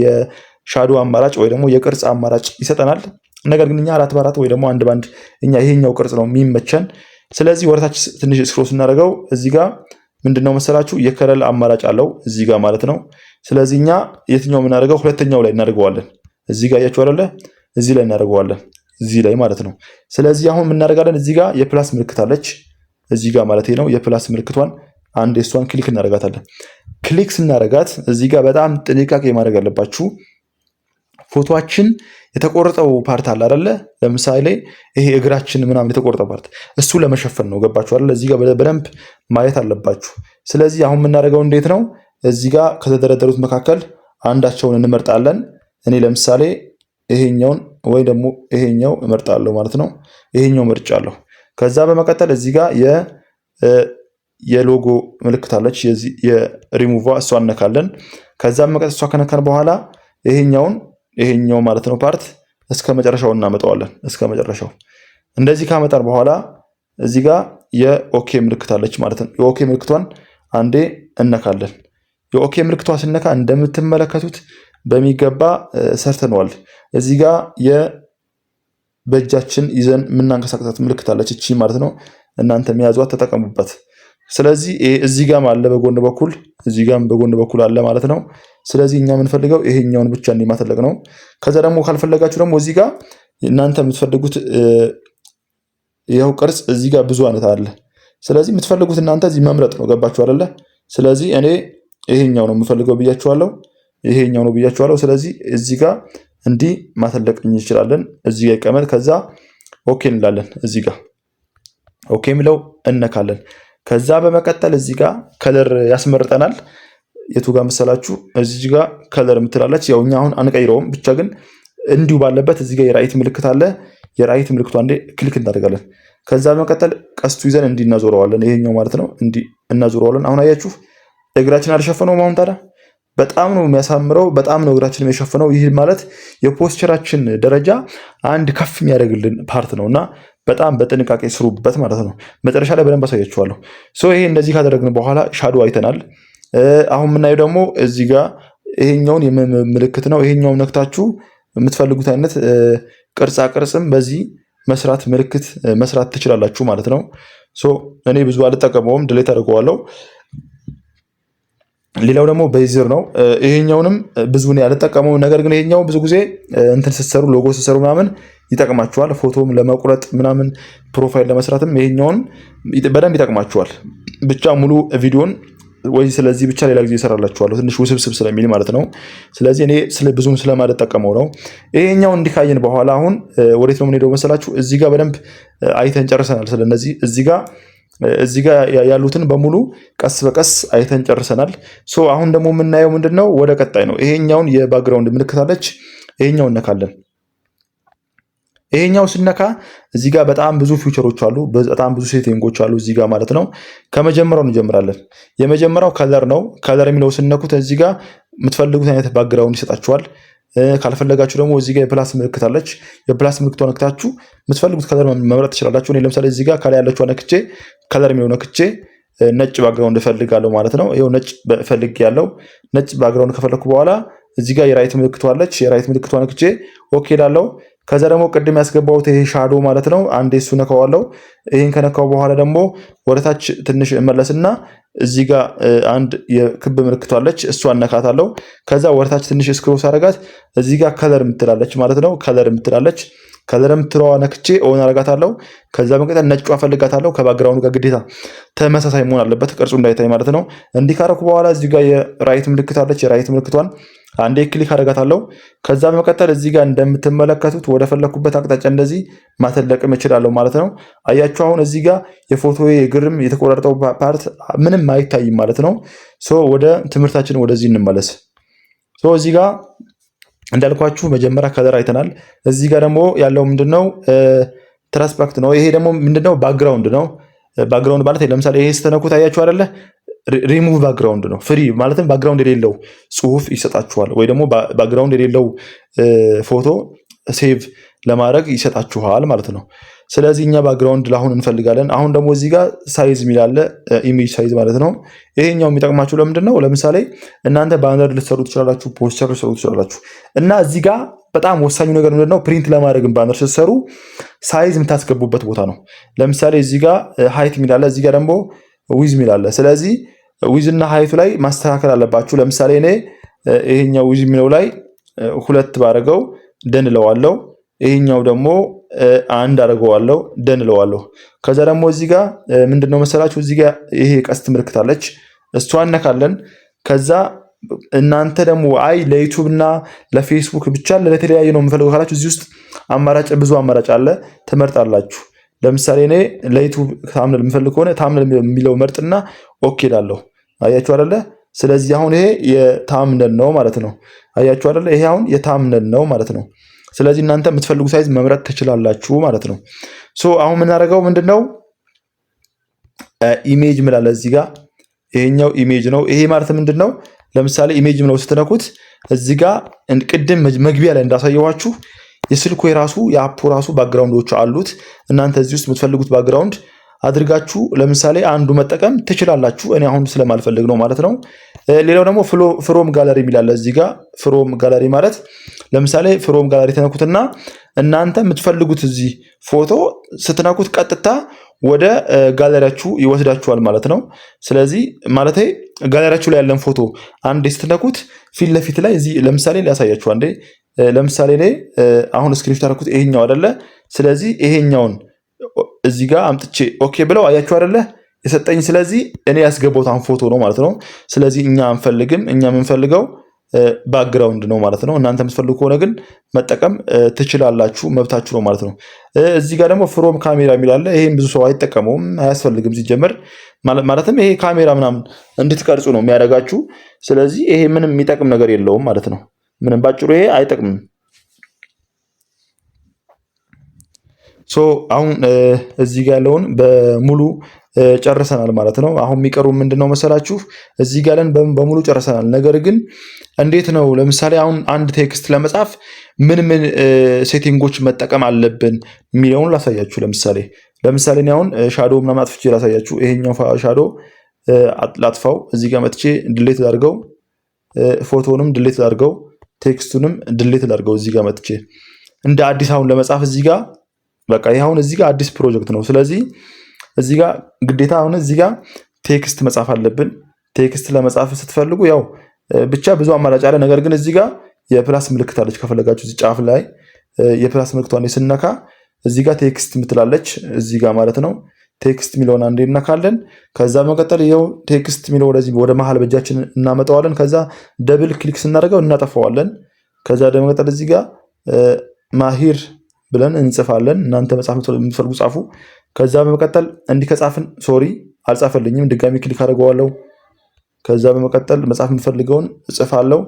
የሻዶ አማራጭ ወይ ደግሞ የቅርጽ አማራጭ ይሰጠናል። ነገር ግን እኛ 4x4 ወይ ደግሞ 1x1 እኛ ይሄኛው ቅርጽ ነው የሚመቸን። ስለዚህ ወደታች ትንሽ ስክሮል ስናደርገው እዚህ ጋር ምንድነው መሰላችሁ የከለር አማራጭ አለው እዚህ ጋር ማለት ነው። ስለዚህ እኛ የትኛው የምናደርገው ሁለተኛው ላይ እናደርገዋለን። እዚህ ጋር ያያችሁ አይደለ? እዚህ ላይ እናደርገዋለን፣ እዚህ ላይ ማለት ነው። ስለዚህ አሁን የምናደርጋለን እዚህ ጋር የፕላስ ምልክት አለች እዚህ ጋር ማለት ነው። የፕላስ ምልክቷን አንድ እሷን ክሊክ እናደርጋታለን። ክሊክ ስናደርጋት እዚህ ጋር በጣም ጥንቃቄ ማድረግ አለባችሁ። ፎቶአችን የተቆረጠው ፓርት አለ አይደለ? ለምሳሌ ይሄ እግራችን ምናምን የተቆረጠው ፓርት እሱ ለመሸፈን ነው። ገባችሁ አይደለ? እዚህ ጋር በደንብ ማየት አለባችሁ። ስለዚህ አሁን የምናደርገው እንዴት ነው? እዚህ ጋር ከተደረደሩት መካከል አንዳቸውን እንመርጣለን። እኔ ለምሳሌ ይሄኛውን ወይ ደግሞ ይሄኛው እመርጣለሁ ማለት ነው። ይሄኛው መርጫለሁ። ከዛ በመቀጠል እዚህ ጋር የሎጎ ምልክት አለች የሪሙቫ እሷ እነካለን። ከዛ በመቀጠል እሷ ከነካን በኋላ ይሄኛው ማለት ነው ፓርት እስከ መጨረሻው እናመጣዋለን። እስከ መጨረሻው እንደዚህ ካመጣን በኋላ እዚህ ጋር የኦኬ ምልክት አለች ማለት ነው። የኦኬ ምልክቷን አንዴ እነካለን። የኦኬ ምልክቷ ስነካ እንደምትመለከቱት በሚገባ ሰርተነዋል። እዚህ ጋር በእጃችን ይዘን የምናንቀሳቀሳት ምልክት አለች እቺ ማለት ነው። እናንተ መያዟት ተጠቀሙበት። ስለዚህ እዚህ ጋር አለ በጎን በኩል እዚህ ጋር በጎን በኩል አለ ማለት ነው። ስለዚህ እኛ የምንፈልገው ይሄኛውን ብቻ እንዲማተለቅ ነው። ከዛ ደግሞ ካልፈለጋችሁ ደግሞ እዚህ ጋር እናንተ የምትፈልጉት ይሄው ቅርጽ እዚህ ጋር ብዙ አይነት አለ። ስለዚህ የምትፈልጉት እናንተ እዚህ መምረጥ ነው። ገባችሁ አይደለ? ስለዚህ እኔ ይሄኛው ነው የምፈልገው ብያችኋለሁ። ይሄኛው ነው ብያችኋለሁ። ስለዚህ እዚህ ጋር እንዲህ ማተለቅ እንችላለን። እዚህ ጋር ይቀመጥ። ከዛ ኦኬ እንላለን። እዚህ ጋር ኦኬ የሚለው እነካለን። ከዛ በመቀጠል እዚህ ጋር ከለር ያስመርጠናል። የቱ ጋር መሰላችሁ? እዚህ ጋር ከለር የምትላለች። ያው እኛ አሁን አንቀይረውም፣ ብቻ ግን እንዲሁ ባለበት እዚህ ጋር የራይት ምልክት አለ። የራይት ምልክቱ አንዴ ክሊክ እናደርጋለን። ከዛ በመቀጠል ቀስቱ ይዘን እንዲህ እናዞረዋለን። ይሄኛው ማለት ነው። እንዲህ እናዞረዋለን። አሁን አያችሁ እግራችን አልሸፈነውም። አሁን ታዲያ በጣም ነው የሚያሳምረው። በጣም ነው እግራችን የሸፈነው። ይህ ማለት የፖስቸራችን ደረጃ አንድ ከፍ የሚያደርግልን ፓርት ነውና በጣም በጥንቃቄ ስሩበት ማለት ነው። መጨረሻ ላይ በደንብ አሳያችኋለሁ። ይሄ እንደዚህ ካደረግን በኋላ ሻዶ አይተናል። አሁን የምናየው ደግሞ እዚህ ጋር ይሄኛውን ምልክት ነው። ይሄኛውን ነክታችሁ የምትፈልጉት አይነት ቅርጻ ቅርጽም በዚህ መስራት ምልክት መስራት ትችላላችሁ ማለት ነው። እኔ ብዙ አልጠቀመውም፣ ድሌት አድርገዋለሁ። ሌላው ደግሞ ቤዚር ነው። ይሄኛውንም ብዙ ነው ያልጠቀመው። ነገር ግን ይሄኛው ብዙ ጊዜ እንትን ስትሰሩ ሎጎ ስትሰሩ ምናምን ይጠቅማችኋል። ፎቶም ለመቁረጥ ምናምን ፕሮፋይል ለመስራትም ይሄኛውን በደንብ ይጠቅማችኋል። ብቻ ሙሉ ቪዲዮን ወይ ስለዚህ ብቻ ሌላ ጊዜ እሰራላችኋለሁ፣ ትንሽ ውስብስብ ስለሚል ማለት ነው። ስለዚህ እኔ ብዙም ስለማልጠቀመው ነው። ይሄኛው እንዲካየን በኋላ አሁን ወዴት ነው የምንሄደው መሰላችሁ? እዚህ ጋር በደንብ አይተን ጨርሰናል። ስለዚህ እዚህ ጋር ያሉትን በሙሉ ቀስ በቀስ አይተን ጨርሰናል። አሁን ደግሞ የምናየው ምንድነው? ወደ ቀጣይ ነው። ይሄኛውን የባክግራውንድ ምልክት አለች። ይሄኛውን እነካለን። ይሄኛው ስነካ እዚህ ጋር በጣም ብዙ ፊውቸሮች አሉ፣ በጣም ብዙ ሴቲንጎች አሉ እዚህ ጋር ማለት ነው። ከመጀመሪያው እንጀምራለን። የመጀመሪያው ከለር ነው። ከለር የሚለው ስነኩት እዚህ ጋር የምትፈልጉት አይነት ባክግራውንድ ይሰጣችኋል። ካልፈለጋችሁ ደግሞ እዚህ ጋር የፕላስ ምልክት አለች። የፕላስ ምልክቷን ነክታችሁ የምትፈልጉት ከለር መምረጥ ትችላላችሁ። እኔ ለምሳሌ እዚህ ጋር ከላይ ያለችው ነክቼ ከለር የሚለው ነክቼ ነጭ ባክግራውንድ እፈልጋለሁ ማለት ነው። ይሄው ነጭ ፈልግ ያለው ነጭ ባክግራውንድ ከፈለኩ በኋላ እዚህ ጋር የራይት ምልክቷ አለች። የራይት ምልክቷን ነክቼ ኦኬ ላለው። ከዛ ደግሞ ቅድም ያስገባሁት ይሄ ሻዶ ማለት ነው። አንዴ እሱ ነካዋለሁ። ይሄን ከነካው በኋላ ደግሞ ወደታች ትንሽ እመለስና እዚህ ጋር አንድ የክብ ምልክቷ አለች። እሷን ነካታለሁ። ከዛ ወደታች ትንሽ ስክሮል አደርጋት እዚህ ጋር ከለር የምትላለች ማለት ነው። ከለር የምትላለች ከለር የምትለዋ ነክቼ ኦን አደርጋታለሁ። ከዛ በመቀጠል ነጭዋ ፈልጋታለሁ። ከባክግራውንድ ጋር ግዴታ ተመሳሳይ መሆን አለበት ቅርጹ እንዳይታይ ማለት ነው። እንዲህ ካረኩ በኋላ እዚህ ጋር የራይት ምልክት አለች። የራይት ምልክቷን አንዴ ክሊክ አደርጋታለሁ። ከዛ በመቀጠል እዚህ ጋር እንደምትመለከቱት ወደ ፈለኩበት አቅጣጫ እንደዚህ ማተለቅም እችላለሁ ማለት ነው። አያችሁ አሁን እዚህ ጋር የፎቶዬ የግርም የተቆረጠው ፓርት ምንም አይታይም ማለት ነው። ወደ ትምህርታችን ወደዚህ እንመለስ። እዚህ ጋር እንዳልኳችሁ መጀመሪያ ከለር አይተናል። እዚህ ጋር ደግሞ ያለው ምንድነው? ትራንስፓክት ነው። ይሄ ደግሞ ምንድነው? ባክግራውንድ ነው። ባክግራውንድ ማለት ለምሳሌ ይሄ ስተነኩት አያችሁ አይደለ? ሪሙቭ ባክግራውንድ ነው። ፍሪ ማለትም ባክግራውንድ የሌለው ጽሁፍ ይሰጣችኋል፣ ወይ ደግሞ ባክግራውንድ የሌለው ፎቶ ሴቭ ለማድረግ ይሰጣችኋል ማለት ነው። ስለዚህ እኛ ባክግራውንድ ለአሁን እንፈልጋለን። አሁን ደግሞ እዚህ ጋር ሳይዝ የሚላለ ኢሜጅ ሳይዝ ማለት ነው። ይሄኛው የሚጠቅማችሁ ለምንድን ነው? ለምሳሌ እናንተ ባነር ልትሰሩ ትችላላችሁ፣ ፖስተር ልትሰሩ ትችላላችሁ። እና እዚህ ጋር በጣም ወሳኙ ነገር ምንድነው? ፕሪንት ለማድረግ ባነር ስትሰሩ ሳይዝ የምታስገቡበት ቦታ ነው። ለምሳሌ እዚህ ጋር ሃይት የሚላለ፣ እዚህ ጋር ደግሞ ዊዝ የሚላለ። ስለዚህ ዊዝ እና ሃይቱ ላይ ማስተካከል አለባችሁ። ለምሳሌ እኔ ይሄኛው ዊዝ የሚለው ላይ 2 ባረገው ደን እለዋለሁ። ይሄኛው ደግሞ 1 አደርገዋለሁ ደን እለዋለሁ። ከዛ ደግሞ እዚህ ጋር ምንድነው መሰላችሁ? እዚህ ጋር ይሄ ቀስት ምልክት አለች፣ እሷን ነካለን። ከዛ እናንተ ደግሞ አይ ለዩቲዩብ እና ለፌስቡክ ብቻ ለተለያየ ነው የምፈልገው ካላችሁ እዚህ ውስጥ ብዙ አማራጭ አለ፣ ትመርጣላችሁ። ለምሳሌ እኔ ለዩቲዩብ ታምነል የምፈልግ ከሆነ ታምነል የሚለው መርጥና ኦኬ እላለሁ። አያችሁ አይደለ? ስለዚህ አሁን ይሄ የታምነል ነው ማለት ነው። አያችሁ አይደለ? ይሄ አሁን የታምነል ነው ማለት ነው። ስለዚህ እናንተ የምትፈልጉ ሳይዝ መምረጥ ትችላላችሁ ማለት ነው። አሁን የምናደርገው ምንድነው? ኢሜጅ ምላለ እዚህ ጋር ይሄኛው ኢሜጅ ነው። ይሄ ማለት ምንድነው? ለምሳሌ ኢሜጅ ነው ስትነኩት እዚህ ጋር ቅድም መግቢያ ላይ እንዳሳየዋችሁ የስልኩ የራሱ የአፑ ራሱ ባክግራውንዶች አሉት። እናንተ እዚህ ውስጥ የምትፈልጉት ባክግራውንድ አድርጋችሁ ለምሳሌ አንዱ መጠቀም ትችላላችሁ። እኔ አሁን ስለማልፈልግ ነው ማለት ነው። ሌላው ደግሞ ፍሮም ጋለሪ የሚላለ እዚህ ጋር ፍሮም ጋለሪ ማለት ለምሳሌ ፍሮም ጋለሪ ተነኩትና እናንተ የምትፈልጉት እዚህ ፎቶ ስትነኩት ቀጥታ ወደ ጋለሪያችሁ ይወስዳችኋል ማለት ነው። ስለዚህ ማለት ጋለሪያችሁ ላይ ያለን ፎቶ አንዴ ስትነኩት ፊት ለፊት ላይ እዚህ ለምሳሌ ሊያሳያችሁ አንዴ ለምሳሌ ላይ አሁን ስክሪፕት አደረኩት ይሄኛው አይደለ? ስለዚህ ይሄኛውን እዚህ ጋር አምጥቼ ኦኬ ብለው አያችሁ አይደለ? የሰጠኝ። ስለዚህ እኔ ያስገባሁት አሁን ፎቶ ነው ማለት ነው። ስለዚህ እኛ አንፈልግም፣ እኛ የምንፈልገው ባክግራውንድ ነው ማለት ነው። እናንተ የምትፈልጉ ከሆነ ግን መጠቀም ትችላላችሁ፣ መብታችሁ ነው ማለት ነው። እዚህ ጋር ደግሞ ፍሮም ካሜራ የሚላለ ይሄን ብዙ ሰው አይጠቀመውም፣ አያስፈልግም ሲጀመር። ማለትም ይሄ ካሜራ ምናምን እንድትቀርጹ ነው የሚያደርጋችሁ። ስለዚህ ይሄ ምንም የሚጠቅም ነገር የለውም ማለት ነው። ምንም ባጭሩ ይሄ አይጠቅምም። አሁን እዚህ ጋር ያለውን በሙሉ ጨርሰናል ማለት ነው። አሁን የሚቀሩ ምንድነው መሰላችሁ? እዚህ ጋር ያለን በሙሉ ጨርሰናል። ነገር ግን እንዴት ነው ለምሳሌ አሁን አንድ ቴክስት ለመጻፍ ምን ምን ሴቲንጎች መጠቀም አለብን የሚለውን ላሳያችሁ። ለምሳሌ እኔ አሁን ሻዶ ምናምን አጥፍቼ ላሳያችሁ። ይሄኛው ሻዶ ላጥፋው። እዚህ ጋር መጥቼ ድሌት ላድርገው፣ ፎቶንም ድሌት ላድርገው፣ ቴክስቱንም ድሌት ላድርገው። እዚህ ጋር መጥቼ እንደ አዲስ አሁን ለመጻፍ እዚህ ጋር በቃ ይሄ አሁን እዚህ ጋር አዲስ ፕሮጀክት ነው። ስለዚህ እዚህ ጋር ግዴታ አሁን እዚህ ጋር ቴክስት መጻፍ አለብን። ቴክስት ለመጻፍ ስትፈልጉ ያው ብቻ ብዙ አማራጭ አለ። ነገር ግን እዚህ ጋር የፕላስ ምልክት አለች። ከፈለጋችሁ እዚህ ጫፍ ላይ የፕላስ ምልክቷን ስነካ እዚህ ጋር ቴክስት ምትላለች እዚህ ጋር ማለት ነው። ቴክስት የሚለውን አንዴ እናካለን። ከዛ በመቀጠል ይኸው ቴክስት የሚለው ወደ መሀል በእጃችን እናመጣዋለን። ከዛ ደብል ክሊክ ስናደርገው እናጠፋዋለን። ከዛ በመቀጠል እዚህ ጋር ማሂር ብለን እንጽፋለን። እናንተ መጻፍ የምትፈልጉ ጻፉ። ከዛ በመቀጠል እንዲህ ከጻፍን ሶሪ አልጻፈልኝም፣ ድጋሚ ክሊክ አድርገዋለሁ። ከዛ በመቀጠል መጻፍ የምፈልገውን እጽፋለሁ።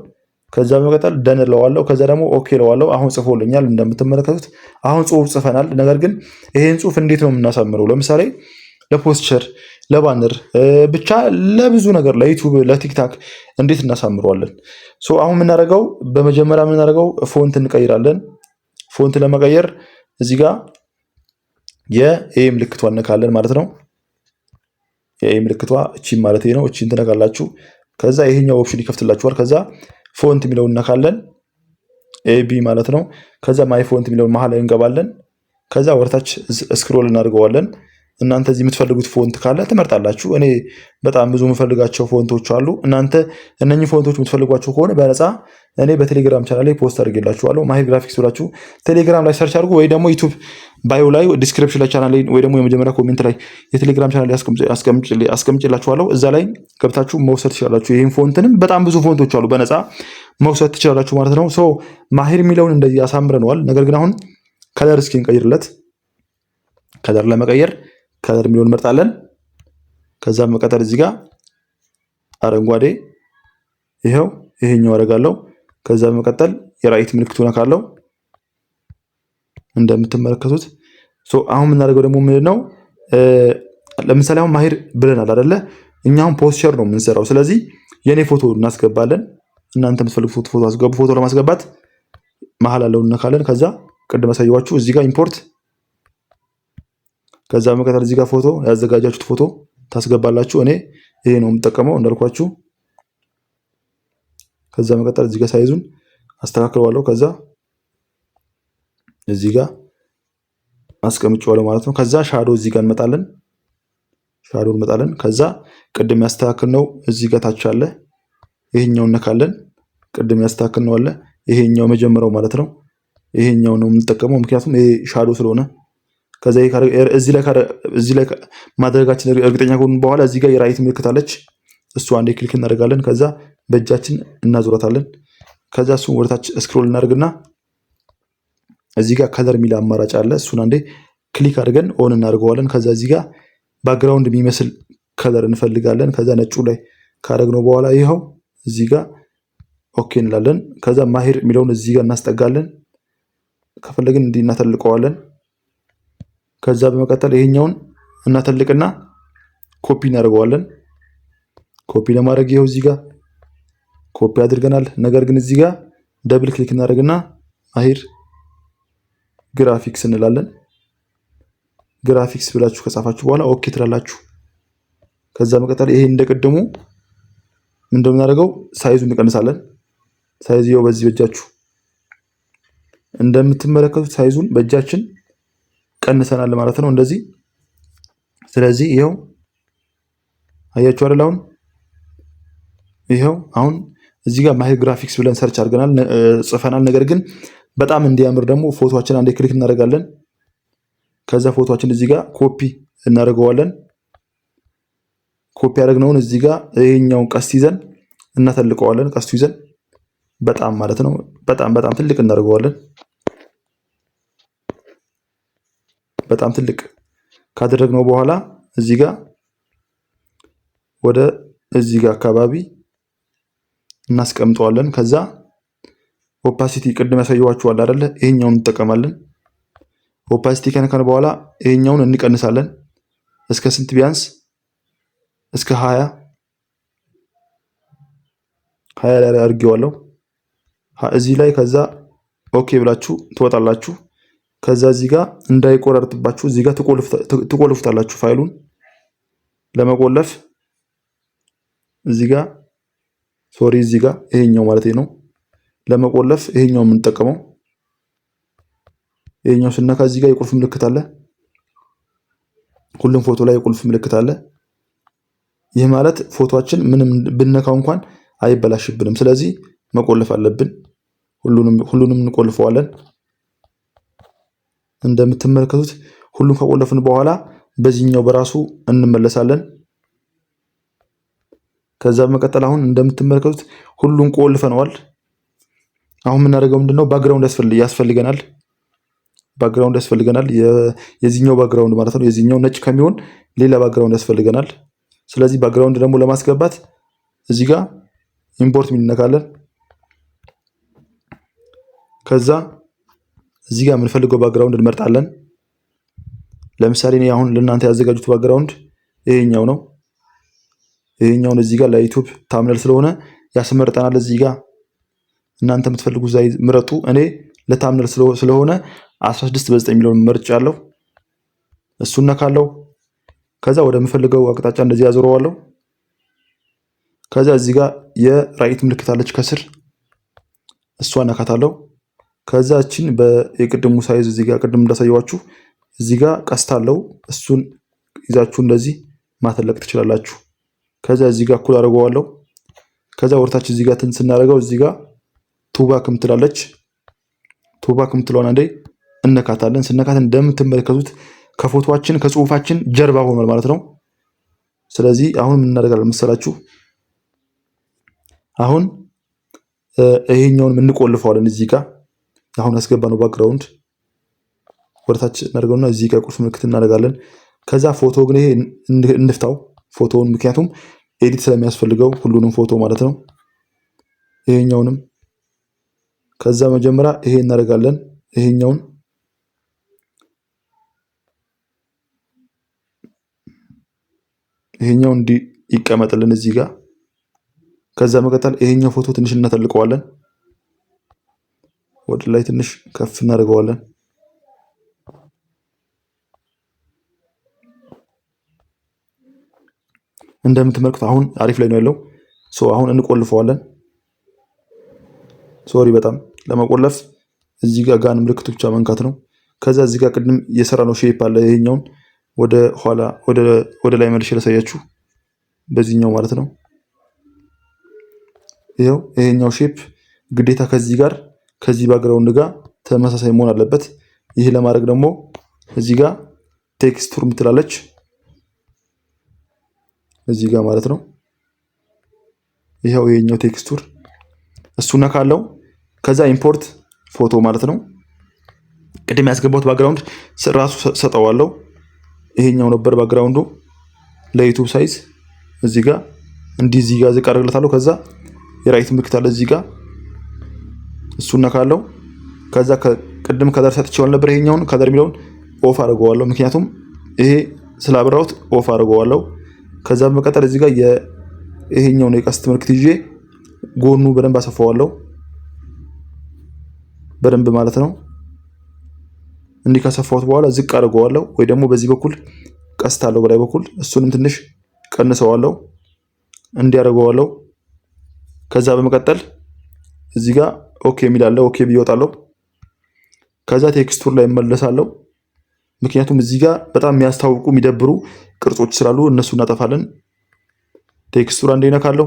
ከዛ በመቀጠል ደን እለዋለሁ። ከዛ ደግሞ ኦኬ እለዋለሁ። አሁን ጽፎልኛል እንደምትመለከቱት አሁን ጽሁፍ ጽፈናል። ነገር ግን ይሄን ጽሁፍ እንዴት ነው የምናሳምረው? ለምሳሌ ለፖስቸር፣ ለባነር ብቻ ለብዙ ነገር ለዩቲዩብ፣ ለቲክታክ እንዴት እናሳምረዋለን? አሁን የምናደርገው በመጀመሪያ የምናደርገው ፎንት እንቀይራለን። ፎንት ለመቀየር እዚህ ጋር የኤ ምልክቷ እነካለን ማለት ነው። የኤ ምልክቷ እቺ ማለት ነው። እቺን ትነካላችሁ። ከዛ ይሄኛው ኦፕሽን ይከፍትላችኋል። ከዛ ፎንት የሚለውን እነካለን፣ ኤቢ ማለት ነው። ከዛ ማይ ፎንት የሚለውን መሀል ላይ እንገባለን። ከዛ ወርታች ስክሮል እናድርገዋለን። እናንተ እዚህ የምትፈልጉት ፎንት ካለ ትመርጣላችሁ። እኔ በጣም ብዙ የምፈልጋቸው ፎንቶች አሉ። እናንተ እነኚህ ፎንቶች የምትፈልጓቸው ከሆነ በነፃ እኔ በቴሌግራም ቻናል ላይ ፖስት አድርጌላችኋለሁ። ማሂር ግራፊክስ ብላችሁ ቴሌግራም ላይ ሰርች አድርጉ፣ ወይ ደግሞ ዩቲዩብ ባዮ ላይ ዲስክሪፕሽን ላይ ቻናል ላይ ወይ ደግሞ የመጀመሪያ ኮሜንት ላይ የቴሌግራም ቻናል ላይ አስቀምጬላችኋለሁ። እዛ ላይ ገብታችሁ መውሰድ ትችላላችሁ። ይህን ፎንትንም በጣም ብዙ ፎንቶች አሉ፣ በነፃ መውሰድ ትችላላችሁ ማለት ነው። ማሂር የሚለውን እንደዚህ አሳምረነዋል። ነገር ግን አሁን ከለር እስኪ እንቀይርለት። ከለር ለመቀየር ከለር የሚለውን እንመርጣለን። ከዛ በመቀጠል እዚህ ጋር አረንጓዴ ይሄኛው አደርጋለሁ። ከዛ በመቀጠል የራይት ምልክቱን ነካለው እንደምትመለከቱት። አሁን የምናደርገው ደግሞ ምንድን ነው? ለምሳሌ አሁን ማሂር ብለናል አይደለ? እኛ አሁን ፖስቸር ነው የምንሰራው። ስለዚህ የኔ ፎቶ እናስገባለን። እናንተ የምትፈልጉት ፎቶ አስገቡ። ፎቶ ለማስገባት መሀል ያለውን እነካለን። ከዛ ቅድም ያሳየኋችሁ እዚህ ጋር ኢምፖርት፣ ከዛ በመቀጠል እዚህ ጋር ፎቶ ያዘጋጃችሁት ፎቶ ታስገባላችሁ። እኔ ይሄ ነው የምጠቀመው እንዳልኳችሁ። ከዛ በመቀጠል እዚህ ጋር ሳይዙን አስተካክለዋለሁ። ከዛ እዚህ ጋር አስቀምጬዋለሁ ማለት ነው። ከዛ ሻዶ እዚህ ጋር እንመጣለን። ከዛ ቅድም ያስተካክልነው እዚህ ጋር ታች አለ። ይሄኛው እነካለን። ቅድም ያስተካክልነው አለ። ይሄኛው መጀመሪያው ማለት ነው። ይሄኛው ነው የምንጠቀመው ምክንያቱም ይሄ ሻዶ ስለሆነ። ከዛ እዚህ ላይ ማድረጋችን እርግጠኛ ከሆኑ በኋላ እዚህ ጋር የራይት ምልክት አለች። እሱ አንዴ ክሊክ እናደርጋለን። ከዛ በእጃችን እናዞራታለን። ከዛ እሱን ወደታች ስክሮል እናደርግና እዚህ ጋር ከለር የሚል አማራጭ አለ። እሱን አንዴ ክሊክ አድርገን ኦን እናደርገዋለን። ከዛ እዚህ ጋር ባክግራውንድ የሚመስል ከለር እንፈልጋለን። ከዛ ነጩ ላይ ካደረግነው በኋላ ይኸው እዚህ ጋር ኦኬ እንላለን። ከዛ ማሂር የሚለውን እዚህ ጋር እናስጠጋለን። ከፈለግን እንዲህ እናተልቀዋለን። ከዛ በመቀጠል ይሄኛውን እናተልቅና ኮፒ እናደርገዋለን። ኮፒ ለማድረግ ይኸው እዚህ ጋር ኮፒ አድርገናል። ነገር ግን እዚህ ጋር ደብል ክሊክ እናደርግና ማሂር ግራፊክስ እንላለን። ግራፊክስ ብላችሁ ከጻፋችሁ በኋላ ኦኬ ትላላችሁ። ከዛ መቀጠል ይሄ እንደቀደሙ እንደምናደርገው ሳይዙን እንቀንሳለን። ሳይዝ ይኸው በዚህ በእጃችሁ እንደምትመለከቱት ሳይዙን በእጃችን ቀንሰናል ማለት ነው እንደዚህ። ስለዚህ ይኸው አያችሁ አይደል? አሁን እዚህ ጋር ማሂር ግራፊክስ ብለን ሰርች አድርገናል ጽፈናል። ነገር ግን በጣም እንዲያምር ደግሞ ፎቶአችን አንዴ ክሊክ እናደርጋለን። ከዛ ፎቶአችን እዚህ ጋር ኮፒ እናደርገዋለን። ኮፒ ያደረግነውን እዚህ ጋር ይሄኛውን ቀስት ይዘን እናተልቀዋለን። ቀስቱ ይዘን በጣም ማለት ነው በጣም ትልቅ እናደርገዋለን። በጣም ትልቅ ካደረግነው በኋላ እዚህ ጋር ወደ እዚህ ጋር አካባቢ እናስቀምጠዋለን። ከዛ ኦፓሲቲ ቅድም ያሳየዋችኋል አይደለ? ይሄኛውን እንጠቀማለን። ኦፓሲቲ ከነካን በኋላ ይሄኛውን እንቀንሳለን። እስከ ስንት? ቢያንስ እስከ 20 ላይ አድርጌዋለሁ እዚህ ላይ። ከዛ ኦኬ ብላችሁ ትወጣላችሁ። ከዛ እዚህ ጋር እንዳይቆረጥባችሁ እዚህ ጋር ትቆልፉታላችሁ። ፋይሉን ለመቆለፍ እዚህ ጋር እዚህ ጋር ይሄኛው ማለት ነው ለመቆለፍ ይሄኛው የምንጠቀመው። ይሄኛው ስነካ እዚህ ጋር የቁልፍ ምልክት አለ። ሁሉም ፎቶ ላይ የቁልፍ ምልክት አለ። ይህ ማለት ፎቶአችን ምንም ብነካው እንኳን አይበላሽብንም። ስለዚህ መቆለፍ አለብን። ሁሉንም እንቆልፈዋለን። እንደምትመለከቱት ሁሉም ከቆለፍን በኋላ በዚህኛው በራሱ እንመለሳለን። ከዛ በመቀጠል አሁን እንደምትመለከቱት ሁሉን ቆልፈነዋል። አሁን የምናደርገው ምንድነው? ባክግራውንድ ያስፈልገናል። ባክግራውንድ ያስፈልገናል። የዚህኛው ባክግራውንድ ማለት ነው። የዚህኛው ነጭ ከሚሆን ሌላ ባክግራውንድ ያስፈልገናል። ስለዚህ ባክግራውንድ ደግሞ ለማስገባት እዚህ ጋር ኢምፖርት እንነካለን። ከዛ እዚህ ጋር የምንፈልገው ባክግራውንድ እንመርጣለን። ለምሳሌ እኔ አሁን ለእናንተ ያዘጋጁት ባክግራውንድ ይሄኛው ነው። ይሄኛውን እዚህ ጋር ለዩቲዩብ ታምነል ስለሆነ ያስመርጠናል። እዚህ ጋር እናንተ የምትፈልጉት ዛይ ምረጡ። እኔ ለታምነል ስለሆነ 16 በ9 የሚለውን መርጫለሁ። እሱን ነካለው። ከዛ ወደ ምፈልገው አቅጣጫ እንደዚህ ያዞረዋለሁ። ከዛ እዚህ ጋር የራይት ምልክት አለች ከስር እሷን ነካታለሁ። ከዛ እቺን በየቅድሙ ሳይዝ እዚህ ጋር ቅድም እንዳሳየዋችሁ እዚህ ጋር ቀስት አለው። እሱን ይዛችሁ እንደዚህ ማተለቅ ትችላላችሁ። ከዛ እዚህ ጋር እኩል አድርገዋለሁ። ከዛ ወርታች እዚህ ጋር ስናደርገው እዚህ ጋር ቱባክ ምትላለች። ቱባክ ምትለውን አንዴ እነካታለን። ስነካት እንደምትመለከቱት ከፎቶአችን ከጽሁፋችን ጀርባ ሆኗል ማለት ነው። ስለዚህ አሁን ምን እናደርጋለን መሰላችሁ? አሁን ይሄኛውን እንቆልፈዋለን። እዚህ ጋር አሁን ያስገባነው ባክግራውንድ ወርታች እናደርገውና እዚህ ጋር ቁልፍ ምልክት እናደርጋለን። ከዛ ፎቶ ግን ይሄ እንፍታው ፎቶውን፣ ምክንያቱም ኤዲት ስለሚያስፈልገው ሁሉንም ፎቶ ማለት ነው። ይሄኛውንም ከዛ መጀመሪያ ይሄ እናደርጋለን። ይሄኛውን እንዲ ይቀመጥልን እዚህ ጋር። ከዛ መቀጠል ይሄኛው ፎቶ ትንሽ እናተልቀዋለን። ወደ ላይ ትንሽ ከፍ እናደርገዋለን። እንደምትመለከቱት አሁን አሪፍ ላይ ነው ያለው። አሁን እንቆልፈዋለን። ሶሪ በጣም ለመቆለፍ እዚህ ጋር ጋን ምልክቱ ብቻ መንካት ነው። ከዛ እዚህ ጋር ቅድም የሰራነው ሼፕ አለ። ይሄኛውን ወደ ኋላ ወደ ላይ መልሼ ላሳያችሁ። በዚህኛው ማለት ነው። ይሄኛው ሼፕ ግዴታ ከዚህ ባክግራውንድ ጋር ተመሳሳይ መሆን አለበት። ይሄ ለማድረግ ደግሞ እዚህ ጋር ቴክስቱር ምትላለች እዚህ ጋር ማለት ነው። ይሄኛው ቴክስቱር እሱ ነካለው። ከዛ ኢምፖርት ፎቶ ማለት ነው። ቅድም ያስገባሁት ባክግራውንድ ራሱ ሰጠዋለሁ። ይሄኛው ነበር ባክግራውንዱ ለዩቲዩብ ሳይዝ። እዚህ ጋር እዚህ ጋር ዝቅ አደርግለታለሁ። ከዛ የራይት ምልክት አለ እዚህ ጋር እሱን ነካለው። ከዛ ቅድም ከለር ሰጥቼዋል ነበር። ይሄኛውን ከለር የሚለውን ኦፍ አድርገዋለሁ፣ ምክንያቱም ይሄ ስላበራሁት ኦፍ አድርገዋለሁ። ከዛ በመቀጠል እዚህ ጋር ይሄኛውን የቀስት ምልክት ይዤ ጎኑ በደንብ አሰፋዋለሁ፣ በደንብ ማለት ነው። እንዲህ ካሰፋሁት በኋላ ዝቅ አድርገዋለሁ፣ ወይ ደግሞ በዚህ በኩል ቀስት አለው በላይ በኩል እሱንም ትንሽ ቀንሰዋለሁ፣ እንዲያደርገዋለሁ። ከዛ በመቀጠል እዚህ ጋር ኦኬ የሚላለው ኦኬ ብዬወጣለሁ። ከዛ ቴክስቱር ላይ እመለሳለሁ፣ ምክንያቱም እዚህ ጋር በጣም የሚያስታውቁ የሚደብሩ ቅርጾች ስላሉ እነሱ እናጠፋለን። ቴክስቱር አንዴ ነካለሁ።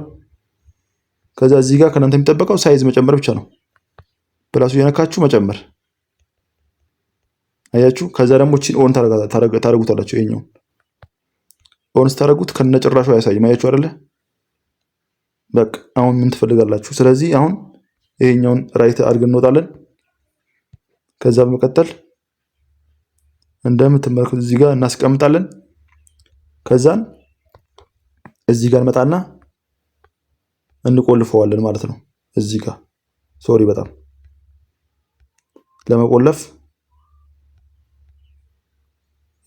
ከዛ እዚህ ጋር ከናንተ የሚጠበቀው ሳይዝ መጨመር ብቻ ነው። ፕላሱ የነካችሁ መጨመር አያችሁ። ከዛ ደግሞ እቺን ኦን ታረጉታላችሁ። ይሄኛው ኦን ስታደርጉት ከነጭራሹ አያሳይም። አያችሁ አይደለ? በቃ አሁን ምን ትፈልጋላችሁ? ስለዚህ አሁን ይሄኛውን ራይት አድርገን እንወጣለን። ከዛ በመቀጠል እንደምትመለከቱት እዚህ ጋር እናስቀምጣለን። ከዛን እዚህ ጋር እንመጣና እንቆልፈዋለን ማለት ነው። እዚህ ጋር ሶሪ በጣም ለመቆለፍ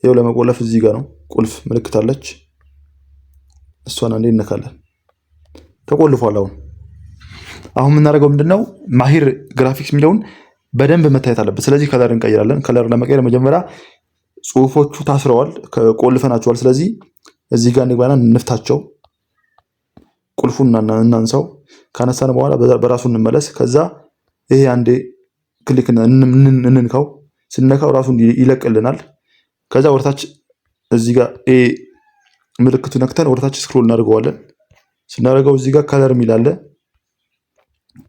ይኸው ለመቆለፍ እዚህ ጋር ነው ቁልፍ ምልክት አለች። እሷን አንዴ እንነካለን። ተቆልፏል። አሁን የምናደርገው ምንድነው? ማሂር ግራፊክስ የሚለውን በደንብ መታየት አለበት። ስለዚህ ከለር እንቀይራለን። ከለር ለመቀየር መጀመሪያ ጽሁፎቹ ታስረዋል፣ ቆልፈናቸዋል። ስለዚህ እዚህ ጋር እንግባና እንፍታቸው። ቁልፉን እናንሳው። ካነሳን በኋላ በራሱ እንመለስ። ከዛ ይሄ አንዴ ክሊክ እንንካው። ስንነካው ራሱን ይለቅልናል። ከዛ ወርታች እዚህ ጋር ኤ ምልክቱ ነክተን ወርታች ስክሮል እናደርገዋለን። ስናደርገው እዚህ ጋር ከለር የሚል አለ።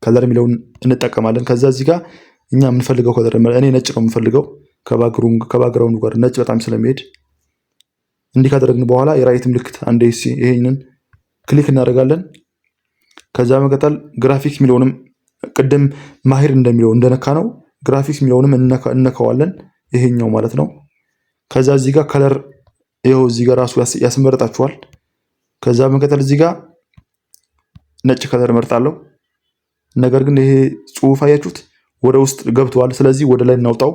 ከለር የሚለውን እንጠቀማለን። ከዛ እዚህ ጋር እኛ የምንፈልገው ከለር እኔ ነጭ ነው የምፈልገው ከባክግራውንዱ ጋር ነጭ በጣም ስለሚሄድ እንዲህ ካደረግን በኋላ የራይት ምልክት አንዴ ይሄንን ክሊክ እናደርጋለን። ከዛ መቀጠል ግራፊክስ የሚለውንም ቅድም ማሂር እንደሚለው እንደነካ ነው ግራፊክስ የሚለውንም እነካዋለን። ይሄኛው ማለት ነው። ከዛ እዚህ ጋር ከለር ይኸው እዚህ ጋር ራሱ ያስመርጣችኋል። ከዛ መቀጠል እዚህ ጋር ነጭ ከለር መርጣለሁ። ነገር ግን ይሄ ጽሁፍ አያችሁት ወደ ውስጥ ገብቷል። ስለዚህ ወደ ላይ እናውጣው።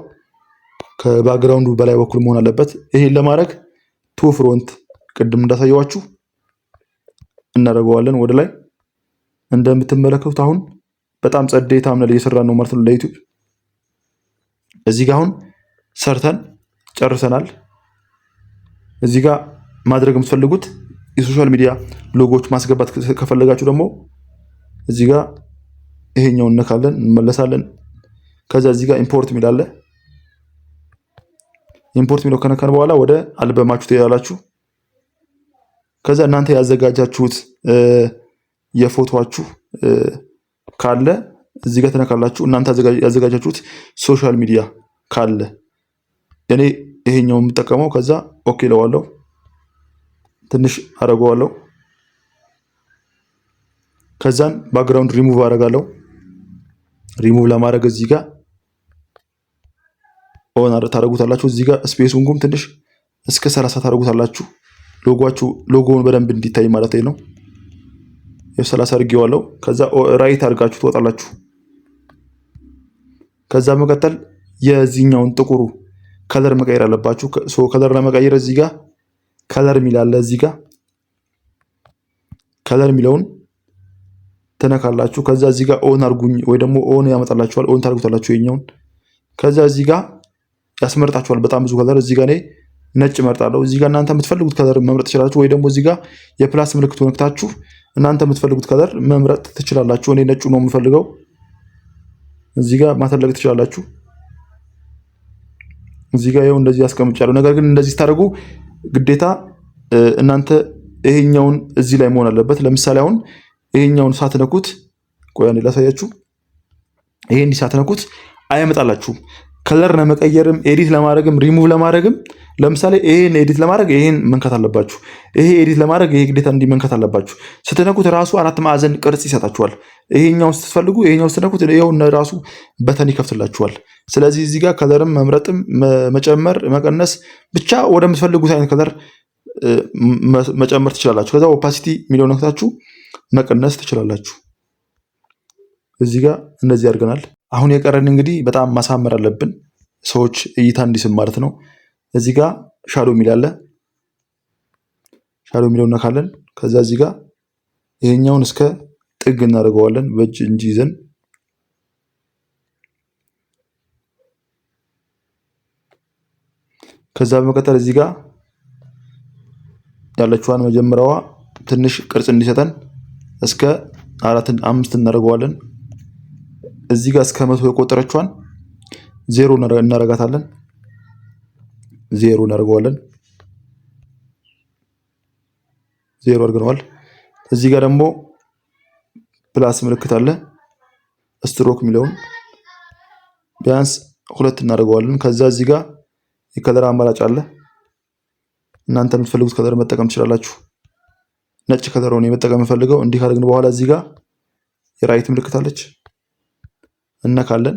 ከባክግራውንዱ በላይ በኩል መሆን አለበት። ይሄን ለማድረግ ቱ ፍሮንት ቅድም እንዳሳየዋችሁ እናደርገዋለን ወደ ላይ። እንደምትመለከቱት አሁን በጣም ጸዴ ታምነል እየሰራን ነው ማለት ነው ለዩቲዩብ። እዚህ ጋር አሁን ሰርተን ጨርሰናል። እዚህ ጋር ማድረግ የምትፈልጉት የሶሻል ሚዲያ ሎጎዎች ማስገባት ከፈለጋችሁ ደግሞ እዚህ ጋር ይሄኛውን ነካለን፣ እንመለሳለን። ከዛ እዚህ ጋር ኢምፖርት ሚል አለ። ኢምፖርት ሚለው ከነካን በኋላ ወደ አልበማችሁ ትሄዳላችሁ። ከዛ እናንተ ያዘጋጃችሁት የፎቶዋችሁ ካለ እዚህ ጋር ተነካላችሁ። እናንተ ያዘጋጃችሁት ሶሻል ሚዲያ ካለ እኔ ይሄኛውን የምጠቀመው ከዛ ኦኬ ለዋለሁ። ትንሽ አረጋዋለሁ። ከዛን ባክግራውንድ ሪሙቭ አረጋለሁ። ሪሙቭ ለማድረግ እዚህ ጋር ኦን ታረጉታላችሁ። እዚህ ጋር ስፔሱን ትንሽ እስከ 30 ታረጉታላችሁ። ሎጎውን በደንብ እንዲታይ ማለት ነው። የ30 አድርጌዋለሁ። ከዛ ራይት አድርጋችሁ ትወጣላችሁ። ከዛ መቀጠል የዚህኛውን ጥቁሩ ከለር መቀየር አለባችሁ። ከለር ለመቀየር እዚህ ጋር ከለር ሚል አለ። እዚህ ጋር ከለር ሚለውን ተነካላችሁ። ከዛ እዚህ ጋር ኦን አርጉኝ ወይ ደግሞ ኦን ያመጣላችኋል። ኦን ታርጉታላችሁ የኛውን። ከዛ እዚህ ጋር ያስመርጣችኋል በጣም ብዙ ከለር። እዚህ ጋር እኔ ነጭ መርጣለሁ። እዚህ ጋር እናንተ የምትፈልጉት ከለር መምረጥ ትችላላችሁ። ወይ ደግሞ እዚህ ጋር የፕላስ ምልክቱ ነክታችሁ እናንተ የምትፈልጉት ከለር መምረጥ ትችላላችሁ። እኔ ነጩ ነው የምፈልገው። እዚህ ጋር ማተለቅ ትችላላችሁ። እዚህ ጋር ይኸው እንደዚህ ያስቀምጫለሁ። ነገር ግን እንደዚህ ስታደርጉ ግዴታ እናንተ ይሄኛውን እዚህ ላይ መሆን አለበት። ለምሳሌ አሁን ይሄኛውን ሳትነኩት ቆይ አንዴ ላሳያችሁ። ይሄን ሳትነኩት አያመጣላችሁም። ከለር ለመቀየርም ኤዲት ለማድረግም ሪሙቭ ለማድረግም ለምሳሌ ይሄን ኤዲት ለማድረግ ይሄን መንካት አለባችሁ። ይሄ ኤዲት ለማድረግ ይሄ ግዴታ እንዲህ መንካት አለባችሁ። ስትነኩት ራሱ 4 ማዕዘን ቅርጽ ይሰጣችኋል። ይሄኛውን ስትፈልጉ ይሄኛውን ስትነኩት ይሄው ራሱ በተን ይከፍትላችኋል። ስለዚህ እዚህ ጋር ከለርም መምረጥም መጨመር መቀነስ ብቻ ወደምትፈልጉት አይነት ከለር መጨመር ትችላላችሁ። ከዛ ኦፓሲቲ ሚሊዮን ነክታችሁ መቀነስ ትችላላችሁ። እዚህ ጋር እንደዚህ አድርገናል። አሁን የቀረን እንግዲህ በጣም ማሳመር አለብን ሰዎች እይታ እንዲስብ ማለት ነው። እዚህ ጋር ሻዶ ሚል አለ። ሻዶ ሚለውን ነካለን። ከዛ እዚህ ጋር ይሄኛውን እስከ ጥግ እናደርገዋለን በእጅ እንጂ ይዘን። ከዛ በመቀጠል እዚህ ጋር ያለችዋን መጀመሪያዋ ትንሽ ቅርጽ እንዲሰጠን እስከ 4 5 እናደርገዋለን። እዚህ ጋር እስከ 100 የቆጠረችዋን 0 እናረጋታለን። 0 እናደርገዋለን። 0 አድርገናል። እዚህ ጋር ደግሞ ፕላስ ምልክት አለ። ስትሮክ የሚለውን ቢያንስ 2 እናደርገዋለን። ከዛ እዚህ ጋር የከለር አማራጭ አለ። እናንተ የምትፈልጉት ከለር መጠቀም ትችላላችሁ። ነጭ ከለር ነው መጠቀም የምፈልገው። እንዲህ ካደረግን በኋላ እዚህ ጋር የራይት ምልክት አለች እነካለን።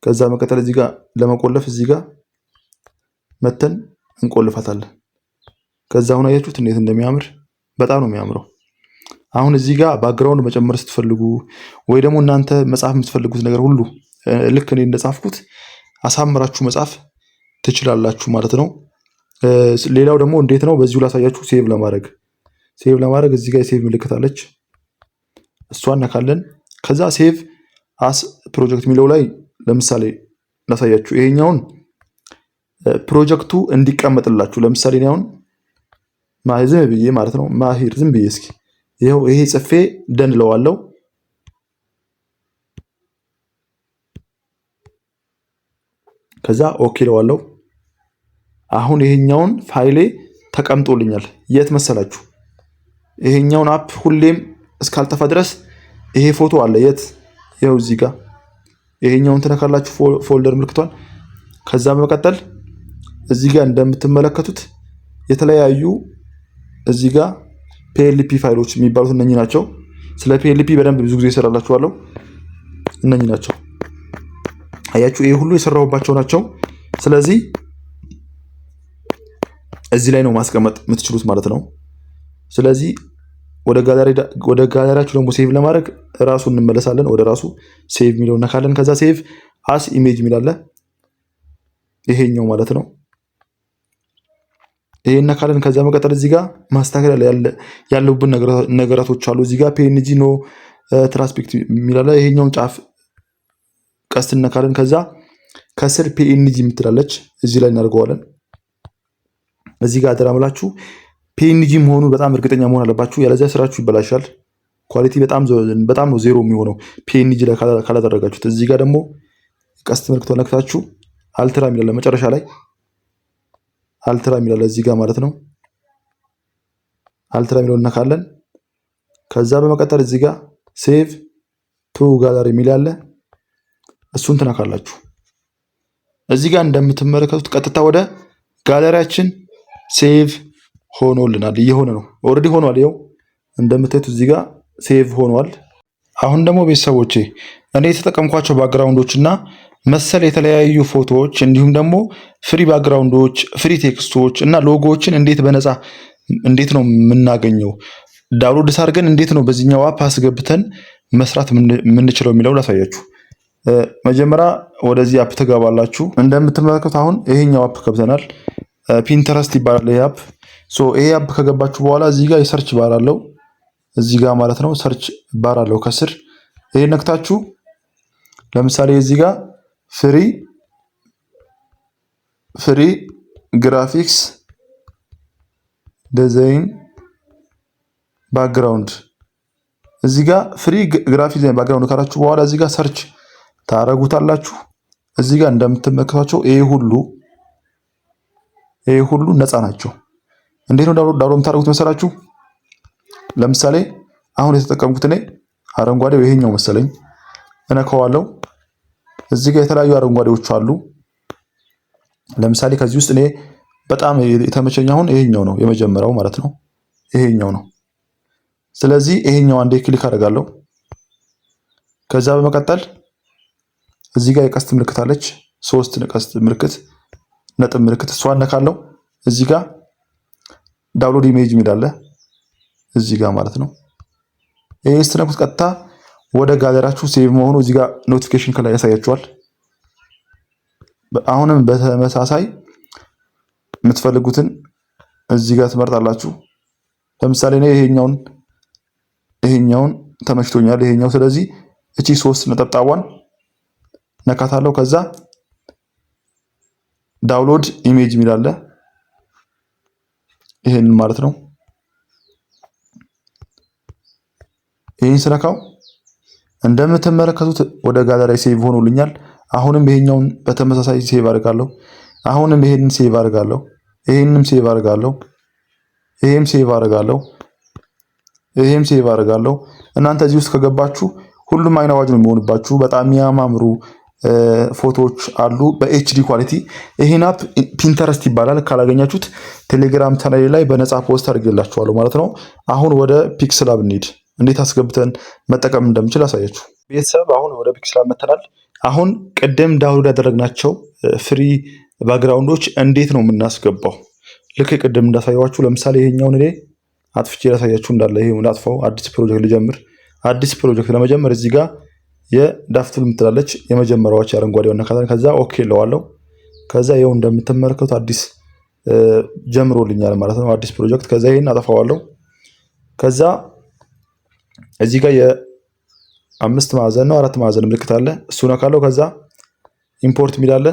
ከዛ መቀጠል እዚህ ጋር ለመቆለፍ እዚህ ጋር መተን እንቆልፋታለን። ከዛ አሁን አያችሁት እንዴት እንደሚያምር በጣም ነው የሚያምረው። አሁን እዚህ ጋር ባክግራውንድ መጨመር ስትፈልጉ ወይ ደግሞ እናንተ መጻፍ የምትፈልጉት ነገር ሁሉ ልክ እኔ እንደጻፍኩት አሳምራችሁ መጻፍ ትችላላችሁ ማለት ነው። ሌላው ደግሞ እንዴት ነው በዚሁ ላሳያችሁ። ሴቭ ለማድረግ እዚህ ጋር የሴቭ ምልክት አለች እሷን ነካለን። ከዛ ሴቭ አስ ፕሮጀክት የሚለው ላይ ለምሳሌ ላሳያችሁ። ይሄኛውን ፕሮጀክቱ እንዲቀመጥላችሁ ለምሳሌ እኔ አሁን ማሂር ዝም ብዬ ማለት ነው ማሂር ዝም ብዬ እስኪ ይሄው ይሄ ጽፌ ደን እለዋለሁ። ከዛ ኦኬ እለዋለሁ። አሁን ይሄኛውን ፋይሌ ተቀምጦልኛል። የት መሰላችሁ? ይሄኛውን አፕ ሁሌም እስካልጠፋ ድረስ ይሄ ፎቶ አለ። የት? ይሄው እዚህ ጋር ይሄኛውን ትነካላችሁ ፎልደር ምልክቷን። ከዛ በመቀጠል እዚህ ጋር እንደምትመለከቱት የተለያዩ እዚህ ጋር PLP ፋይሎች የሚባሉት እነኚህ ናቸው። ስለ PLP በደንብ ብዙ ጊዜ እሰራላችኋለሁ። እነኚህ ናቸው። አያችሁ ይሄ ሁሉ የሰራሁባቸው ናቸው። ስለዚህ እዚህ ላይ ነው ማስቀመጥ የምትችሉት ማለት ነው። ስለዚህ ወደ ጋለሪያችሁ ደግሞ ሴቭ ለማድረግ ራሱ እንመለሳለን። ወደ ራሱ ሴቭ የሚለውን ነካለን። ከዛ ሴቭ አስ ኢሜጅ የሚላለ ይሄኛው ማለት ነው። ይሄን ነካለን። ከዛ መቀጠል እዚህ ጋር ማስተካከል ያለውብን ነገራቶች አሉ። እዚህ ጋር PNG ኖ ትራንስፔክት የሚላለ ይሄኛውን ጫፍ ቀስት ነካለን። ከዛ ከስር PNG የምትላለች እዚህ ላይ እናደርገዋለን። እዚህ ጋር አደራምላችሁ PNG መሆኑን በጣም እርግጠኛ መሆን አለባችሁ። ያለዚያ ስራችሁ ይበላሻል። ኳሊቲ በጣም ነው ዜሮ የሚሆነው PNG ላይ ካላደረጋችሁት። እዚህ ጋር ደግሞ ቀስት ምልክቱን ነክታችሁ አልትራ የሚላለ መጨረሻ ላይ አልትራ የሚላለ እዚህ ጋር ማለት ነው። አልትራ የሚለውን ነካለን። ከዛ በመቀጠል እዚህ ጋር ሴቭ ቱ ጋለሪ የሚላለ እሱን ትነካላችሁ። እዚህ ጋር እንደምትመለከቱት ቀጥታ ወደ ጋለሪያችን ሴቭ ሆኖልናል። እየሆነ ነው ኦልሬዲ ሆኗል። ይኸው እንደምታዩት እዚህ ጋር ሴቭ ሆኗል። አሁን ደግሞ ቤተሰቦቼ እኔ የተጠቀምኳቸው ባክግራውንዶች እና መሰል የተለያዩ ፎቶዎች እንዲሁም ደግሞ ፍሪ ባክግራውንዶች፣ ፍሪ ቴክስቶች እና ሎጎዎችን እንዴት ነው የምናገኘው፣ ዳውንሎድ አድርገን እንዴት ነው በዚህኛው አፕ አስገብተን መስራት የምንችለው የሚለው ላሳያችሁ። መጀመሪያ ወደዚህ አፕ ትገባላችሁ። እንደምትመለከቱት አሁን ይሄኛው አፕ ገብተናል። ፒንተረስት ይባላል ይሄ አፕ። ይሄ አፕ ከገባችሁ በኋላ እዚህ ጋር የሰርች ባር አለው እዚህ ጋር ማለት ነው። ሰርች ባር አለው ከስር። ይሄ ነክታችሁ ለምሳሌ እዚህ ጋር ፍሪ ግራፊክስ ዲዛይን ባክግራውንድ እዚህ ጋር ፍሪ ግራፊክስ ዲዛይን ባክግራውንድ ካላችሁ በኋላ እዚህ ጋር ሰርች ታረጉታላችሁ። እዚህ ጋር እንደምትመለከቷቸው ይሄ ሁሉ ነፃ ናቸው። እንዴት ነው ዳውንሎድ የምታደርጉት መሰላችሁ? ለምሳሌ አሁን የተጠቀምኩት እኔ አረንጓዴው ይሄኛው መሰለኝ እነካዋለሁ። እዚህ ጋር የተለያዩ አረንጓዴዎች አሉ። ለምሳሌ ከዚህ ውስጥ እኔ በጣም የተመቸኝ አሁን ይሄኛው ነው የመጀመሪያው ማለት ነው። ይሄኛው ነው። ስለዚህ ይሄኛው አንዴ ክሊክ አደርጋለሁ። ከዛ በመቀጠል እዚህ ጋር የቀስት ምልክት አለች፣ 3 ቀስት ምልክት ነጥብ ምልክት እሷን ነካለሁ። እዚህ ጋር ዳውንሎድ ኢሜጅ የሚላለ እዚህ ጋር ማለት ነው። ይሄን ስትነኩት ቀጥታ ወደ ጋለሪያችሁ ሴቭ መሆኑ እዚህ ጋር ኖቲፊኬሽን ከላይ ያሳያችኋል። አሁንም በተመሳሳይ የምትፈልጉትን እዚህ ጋር ትመርጣላችሁ። ለምሳሌ እኔ ይሄኛውን ተመችቶኛል ይሄኛው። ስለዚህ እቺ 3 ነጠብጣቧን ነካታለሁ። ከዛ ዳውንሎድ ኢሜጅ የሚላለ ይሄን ማለት ነው። ይሄን ስነካው እንደምትመለከቱት ወደ ጋለሪ ሴቭ ሆኖልኛል። አሁንም ይሄኛውን በተመሳሳይ ሴቭ አድርጋለሁ። አሁንም ይሄንን ሴቭ አድርጋለሁ። ይሄንም ሴቭ አድርጋለሁ። ይሄም ሴቭ አድርጋለሁ። ይሄም ሴቭ አድርጋለሁ። እናንተ እዚህ ውስጥ ከገባችሁ ሁሉም አይን አዋጅ ነው የሚሆንባችሁ። በጣም የሚያማምሩ ፎቶዎች አሉ በኤችዲ ኳሊቲ። ይሄን አፕ ፒንተረስት ይባላል። ካላገኛችሁት ቴሌግራም ቻናሌ ላይ በነፃ ፖስት አድርጌላችኋለሁ ማለት ነው። አሁን ወደ ፒክስላብ እንሂድ። እንዴት አስገብተን መጠቀም እንደምችል አሳያችሁ። ቤተሰብ አሁን ወደ ፒክስላብ መተናል። አሁን ቅድም ዳውንሎድ ያደረግናቸው ፍሪ ባክግራውንዶች እንዴት ነው የምናስገባው? ልክ ቅድም እንዳሳየዋችሁ ለምሳሌ ይሄኛውን እኔ አጥፍቼ ላሳያችሁ እንዳለ ይሄ አጥፋው። አዲስ ፕሮጀክት ልጀምር። አዲስ ፕሮጀክት ለመጀመር እዚህ ጋር የዳፍቱል የምትላለች የመጀመሪያዎች አረንጓዴው ነካታን። ከዛ ኦኬ እለዋለሁ። ከዛ ይኸው እንደምትመለከቱት አዲስ ጀምሮልኛል ማለት ነው፣ አዲስ ፕሮጀክት። ከዛ ይሄን አጠፋዋለሁ። ከዛ እዚህ ጋር የአምስት ማዕዘን ነው 4 ማዕዘን ምልክት አለ፣ እሱ ነካለው። ከዛ ኢምፖርት ሚል አለ፣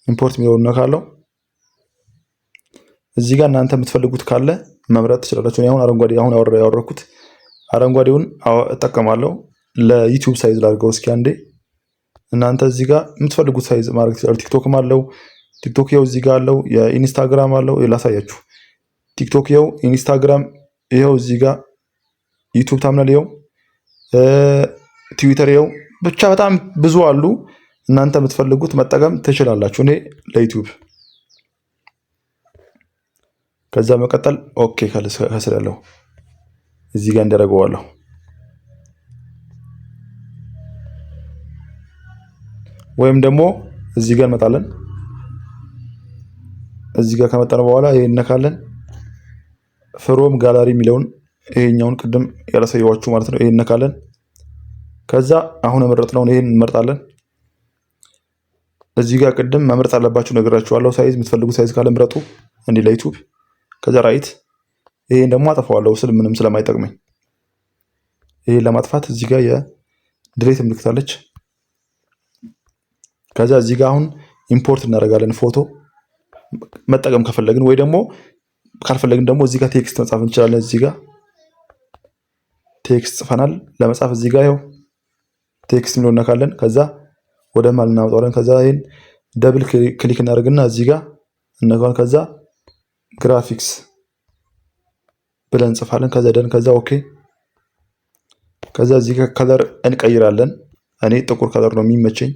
ኢምፖርት ሚለውን ነካለው። እዚህ ጋር እናንተ የምትፈልጉት ካለ መምረጥ ትችላላችሁ። አሁን አረንጓዴ አሁን ያወረኩት አረንጓዴውን እጠቀማለሁ። ለዩቲዩብ ሳይዝ ላድርገው እስኪ አንዴ። እናንተ እዚህ ጋር የምትፈልጉት ሳይዝ ማድረግ ትችላላችሁ። ቲክቶክም አለው። ቲክቶክ ይኸው እዚህ ጋር አለው። የኢንስታግራም አለው። ላሳያችሁ። ቲክቶክ ይኸው፣ ኢንስታግራም ይኸው፣ እዚህ ጋር ዩቲዩብ ታምናል ይኸው፣ ትዊተር ይኸው፣ ብቻ በጣም ብዙ አሉ። እናንተ የምትፈልጉት መጠቀም ትችላላችሁ። እኔ ለዩቲዩብ ከዛ መቀጠል ኦኬ ከስር ያለው እዚህ ጋር እንደረገዋለሁ። ወይም ደግሞ እዚህ ጋር እንመጣለን። እዚህ ጋር ከመጣን በኋላ ይሄን እነካለን። ፍሮም ጋላሪ የሚለውን ይሄኛውን ቅድም ያላሳየዋችሁ ማለት ነው። ይሄን እነካለን። ከዛ አሁን የመረጥነውን ይሄን እንመርጣለን። እዚህ ጋር ቅድም መምረጥ አለባችሁ ነግራችኋለሁ። ሳይዝ የምትፈልጉት ሳይዝ ካለ ምረጡ፣ እንዲህ ለዩቲዩብ። ከዛ ራይት። ይሄን ደግሞ አጠፋዋለሁ ስል ምንም ስለማይጠቅመኝ ይሄን ለማጥፋት እዚህ ጋር የድሌት ምልክት አለች። ከዛ እዚህ ጋር አሁን ኢምፖርት እናደርጋለን ፎቶ መጠቀም ከፈለግን፣ ወይ ደግሞ ካልፈለግን ደግሞ እዚህ ጋር ቴክስት መጻፍ እንችላለን። እዚህ ጋር ቴክስት ጽፈናል ለመጻፍ እዚህ ጋር ይኸው ቴክስት የሚለውን ነካለን። ከዛ ወደ ማል እናመጣዋለን። ከዛ ይሄን ደብል ክሊክ እናደርግና እዚህ ጋር እነካውን። ከዛ ግራፊክስ ብለን እንጽፋለን። ከዛ ደን ከዛ ኦኬ። ከዛ እዚህ ጋር ከለር እንቀይራለን። እኔ ጥቁር ከለር ነው የሚመቸኝ።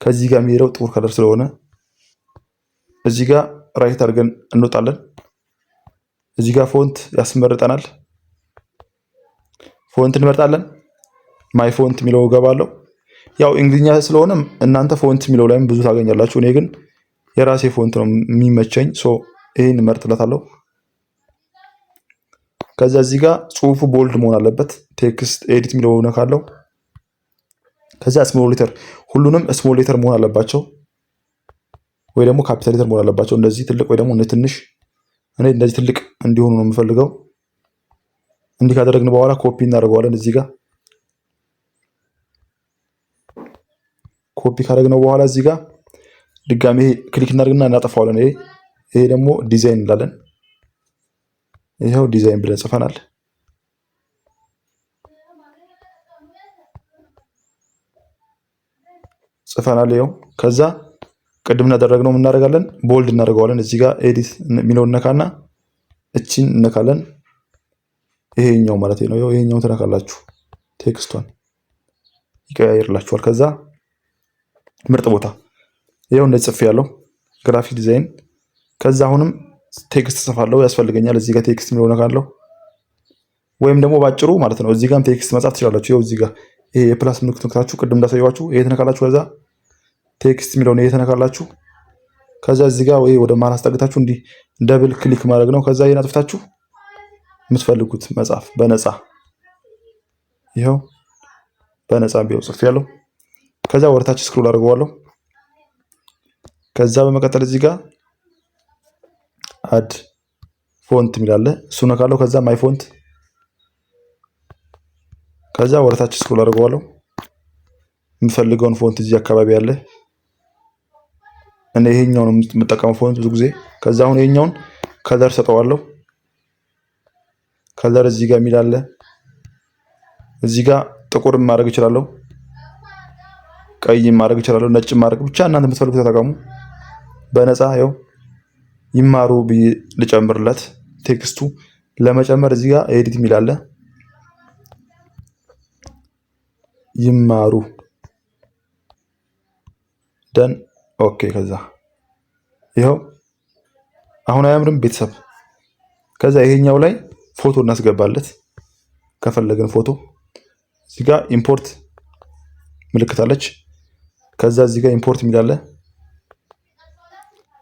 ከዚህ ጋር የሚሄደው ጥቁር ከለር ስለሆነ እዚህ ጋር ራይት አድርገን እንወጣለን። እዚህ ጋር ፎንት ያስመርጠናል። ፎንት እንመርጣለን። ማይ ፎንት የሚለው ገባለሁ። ያው እንግሊዝኛ ስለሆነ እናንተ ፎንት የሚለው ላይም ብዙ ታገኛላችሁ። እኔ ግን የራሴ ፎንት ነው የሚመቸኝ። ይሄን እመርጥለታለሁ። ከዛ እዚህ ጋር ጽሁፉ ቦልድ መሆን አለበት። ቴክስት ኤዲት የሚለው ነካለው። ከዛ ስሞል ሌተር፣ ሁሉንም ስሞል ሌተር መሆን አለባቸው፣ ወይ ደግሞ ካፒታል ሌተር መሆን አለባቸው። እንደዚህ ትልቅ ወይ ደግሞ እንደዚህ ትንሽ። እኔ እንደዚህ ትልቅ እንዲሆኑ ነው የምፈልገው። እንዲህ ካደረግን በኋላ ኮፒ እናደርገዋለን። እዚህ ጋር ኮፒ ካደረግነው በኋላ እዚህ ጋር ድጋሜ ክሊክ እናደርግና እናጠፋዋለን። ይሄ ደግሞ ዲዛይን እንላለን። ይሄው ዲዛይን ብለን ጽፈናል። ይሄው ከዛ ቅድም እናደረግነው እናደርጋለን፣ ቦልድ እናደርገዋለን። እዚህ ጋር ኤዲት የሚለውን ነካና እቺን እነካለን። ይሄኛው ማለት ነው። ይሄኛው ተነካላችሁ ቴክስቷን ይቀያየርላችኋል። ከዛ ምርጥ ቦታ ይሄው እንደዚህ ጽፌ ያለው ግራፊክ ዲዛይን። ከዛ አሁንም ቴክስት ጽፋለሁ ያስፈልገኛል። እዚህ ጋር ቴክስት የሚለው ነካለሁ፣ ወይም ደግሞ ባጭሩ ማለት ነው እዚህ ጋርም ቴክስት መጻፍ ትችላላችሁ። ይሄው እዚህ ጋር ይሄ የፕላስ ምልክት ነካችሁ ቅድም እንዳሳየዋችሁ ይሄ ተነካላችሁ። ከዛ ቴክስት የሚለው ነው የተነካላችሁ። ከዛ እዚህ ጋር ወይ ወደ መሀል አስጠግታችሁ እንዲህ ደብል ክሊክ ማድረግ ነው። ከዛ ይሄን አጥፍታችሁ የምትፈልጉት መጻፍ በነፃ ይሄው በነፃ ቢው ጽፌያለሁ። ከዛ ወደታች ስክሮል አድርገዋለሁ። ከዛ በመቀጠል እዚህ ጋር አድ ፎንት የሚላለ እሱ ነካለው። ከዛ ማይ ፎንት፣ ከዛ ወደታች ስክሮል አድርገዋለሁ። የምፈልገውን ፎንት እዚህ አካባቢ ያለ እኔ ይሄኛውን ነው የምጠቀመው ፎንት ብዙ ጊዜ። ከዛ አሁን ይሄኛውን ከለር ሰጠዋለሁ። ከለር እዚህ ጋር የሚላለ እዚህ ጋር ጥቁር ማድረግ እችላለሁ፣ ቀይ ማድረግ እችላለሁ፣ ነጭ ማድረግ ብቻ እናንተ የምትፈልጉት ተጠቀሙ። በነፃ ያው ይማሩ ብዬ ልጨምርለት። ቴክስቱ ለመጨመር እዚህ ጋር ኤዲት የሚላለ ይማሩ ደን ኦኬ። ከዛ ይኸው አሁን አያምርም ቤተሰብ? ከዛ ይሄኛው ላይ ፎቶ እናስገባለት ከፈለግን ፎቶ። እዚህ ጋር ኢምፖርት ምልክት አለች። ከዛ እዚህ ጋር ኢምፖርት የሚላለ።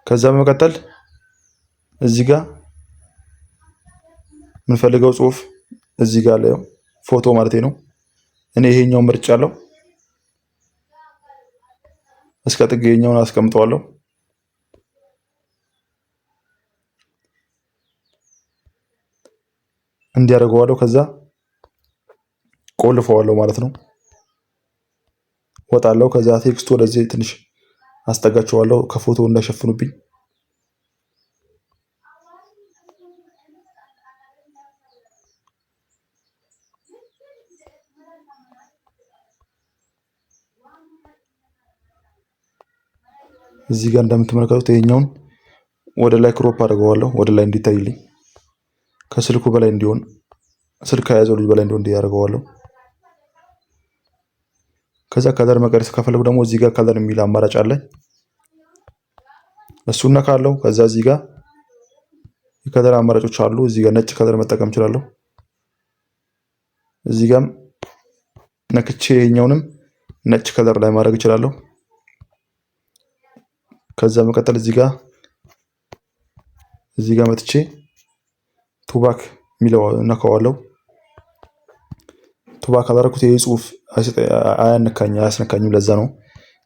ከዛ በመቀጠል እዚህ ጋር የምንፈልገው ጽሁፍ እዚህ ጋር ላይ ፎቶ ማለት ነው። እኔ ይሄኛውን መርጫለሁ። እስከ ጥግ ይሄኛውን አስቀምጠዋለሁ። እንዲያደርገዋለሁ። ከዛ ቆልፈዋለሁ ማለት ነው። ወጣለሁ። ከዛ ቴክስቱ ወደዚህ ትንሽ አስጠጋቸዋለሁ ከፎቶ እንዳይሸፍኑብኝ። እዚህ ጋር እንደምትመለከቱት ይሄኛውን ወደ ላይ ክሮፕ አድርገዋለሁ፣ ወደ ላይ እንዲታይልኝ ከስልኩ በላይ እንዲሆን፣ ስልክ ከያዘው ልጅ በላይ እንዲሆን እንዲያደርገዋለሁ። ከዛ ከለር መቀየር ከፈለኩ ደግሞ እዚህ ጋር ከለር የሚል አማራጭ አለ። እሱን ነካለው። ከዛ እዚህ ጋር የከለር አማራጮች አሉ። እዚህ ጋር ነጭ ከለር መጠቀም እችላለሁ። እዚህ ጋርም ነክቼ ይሄኛውንም ነጭ ከለር ላይ ማድረግ እችላለሁ። ከዛ መቀጠል እዚህ ጋር መጥቼ ቱባክ የሚለው ነካዋለሁ። ቱባክ ካላደረኩት ይሄ ጽሁፍ አያስነካኝም። ለዛ ነው።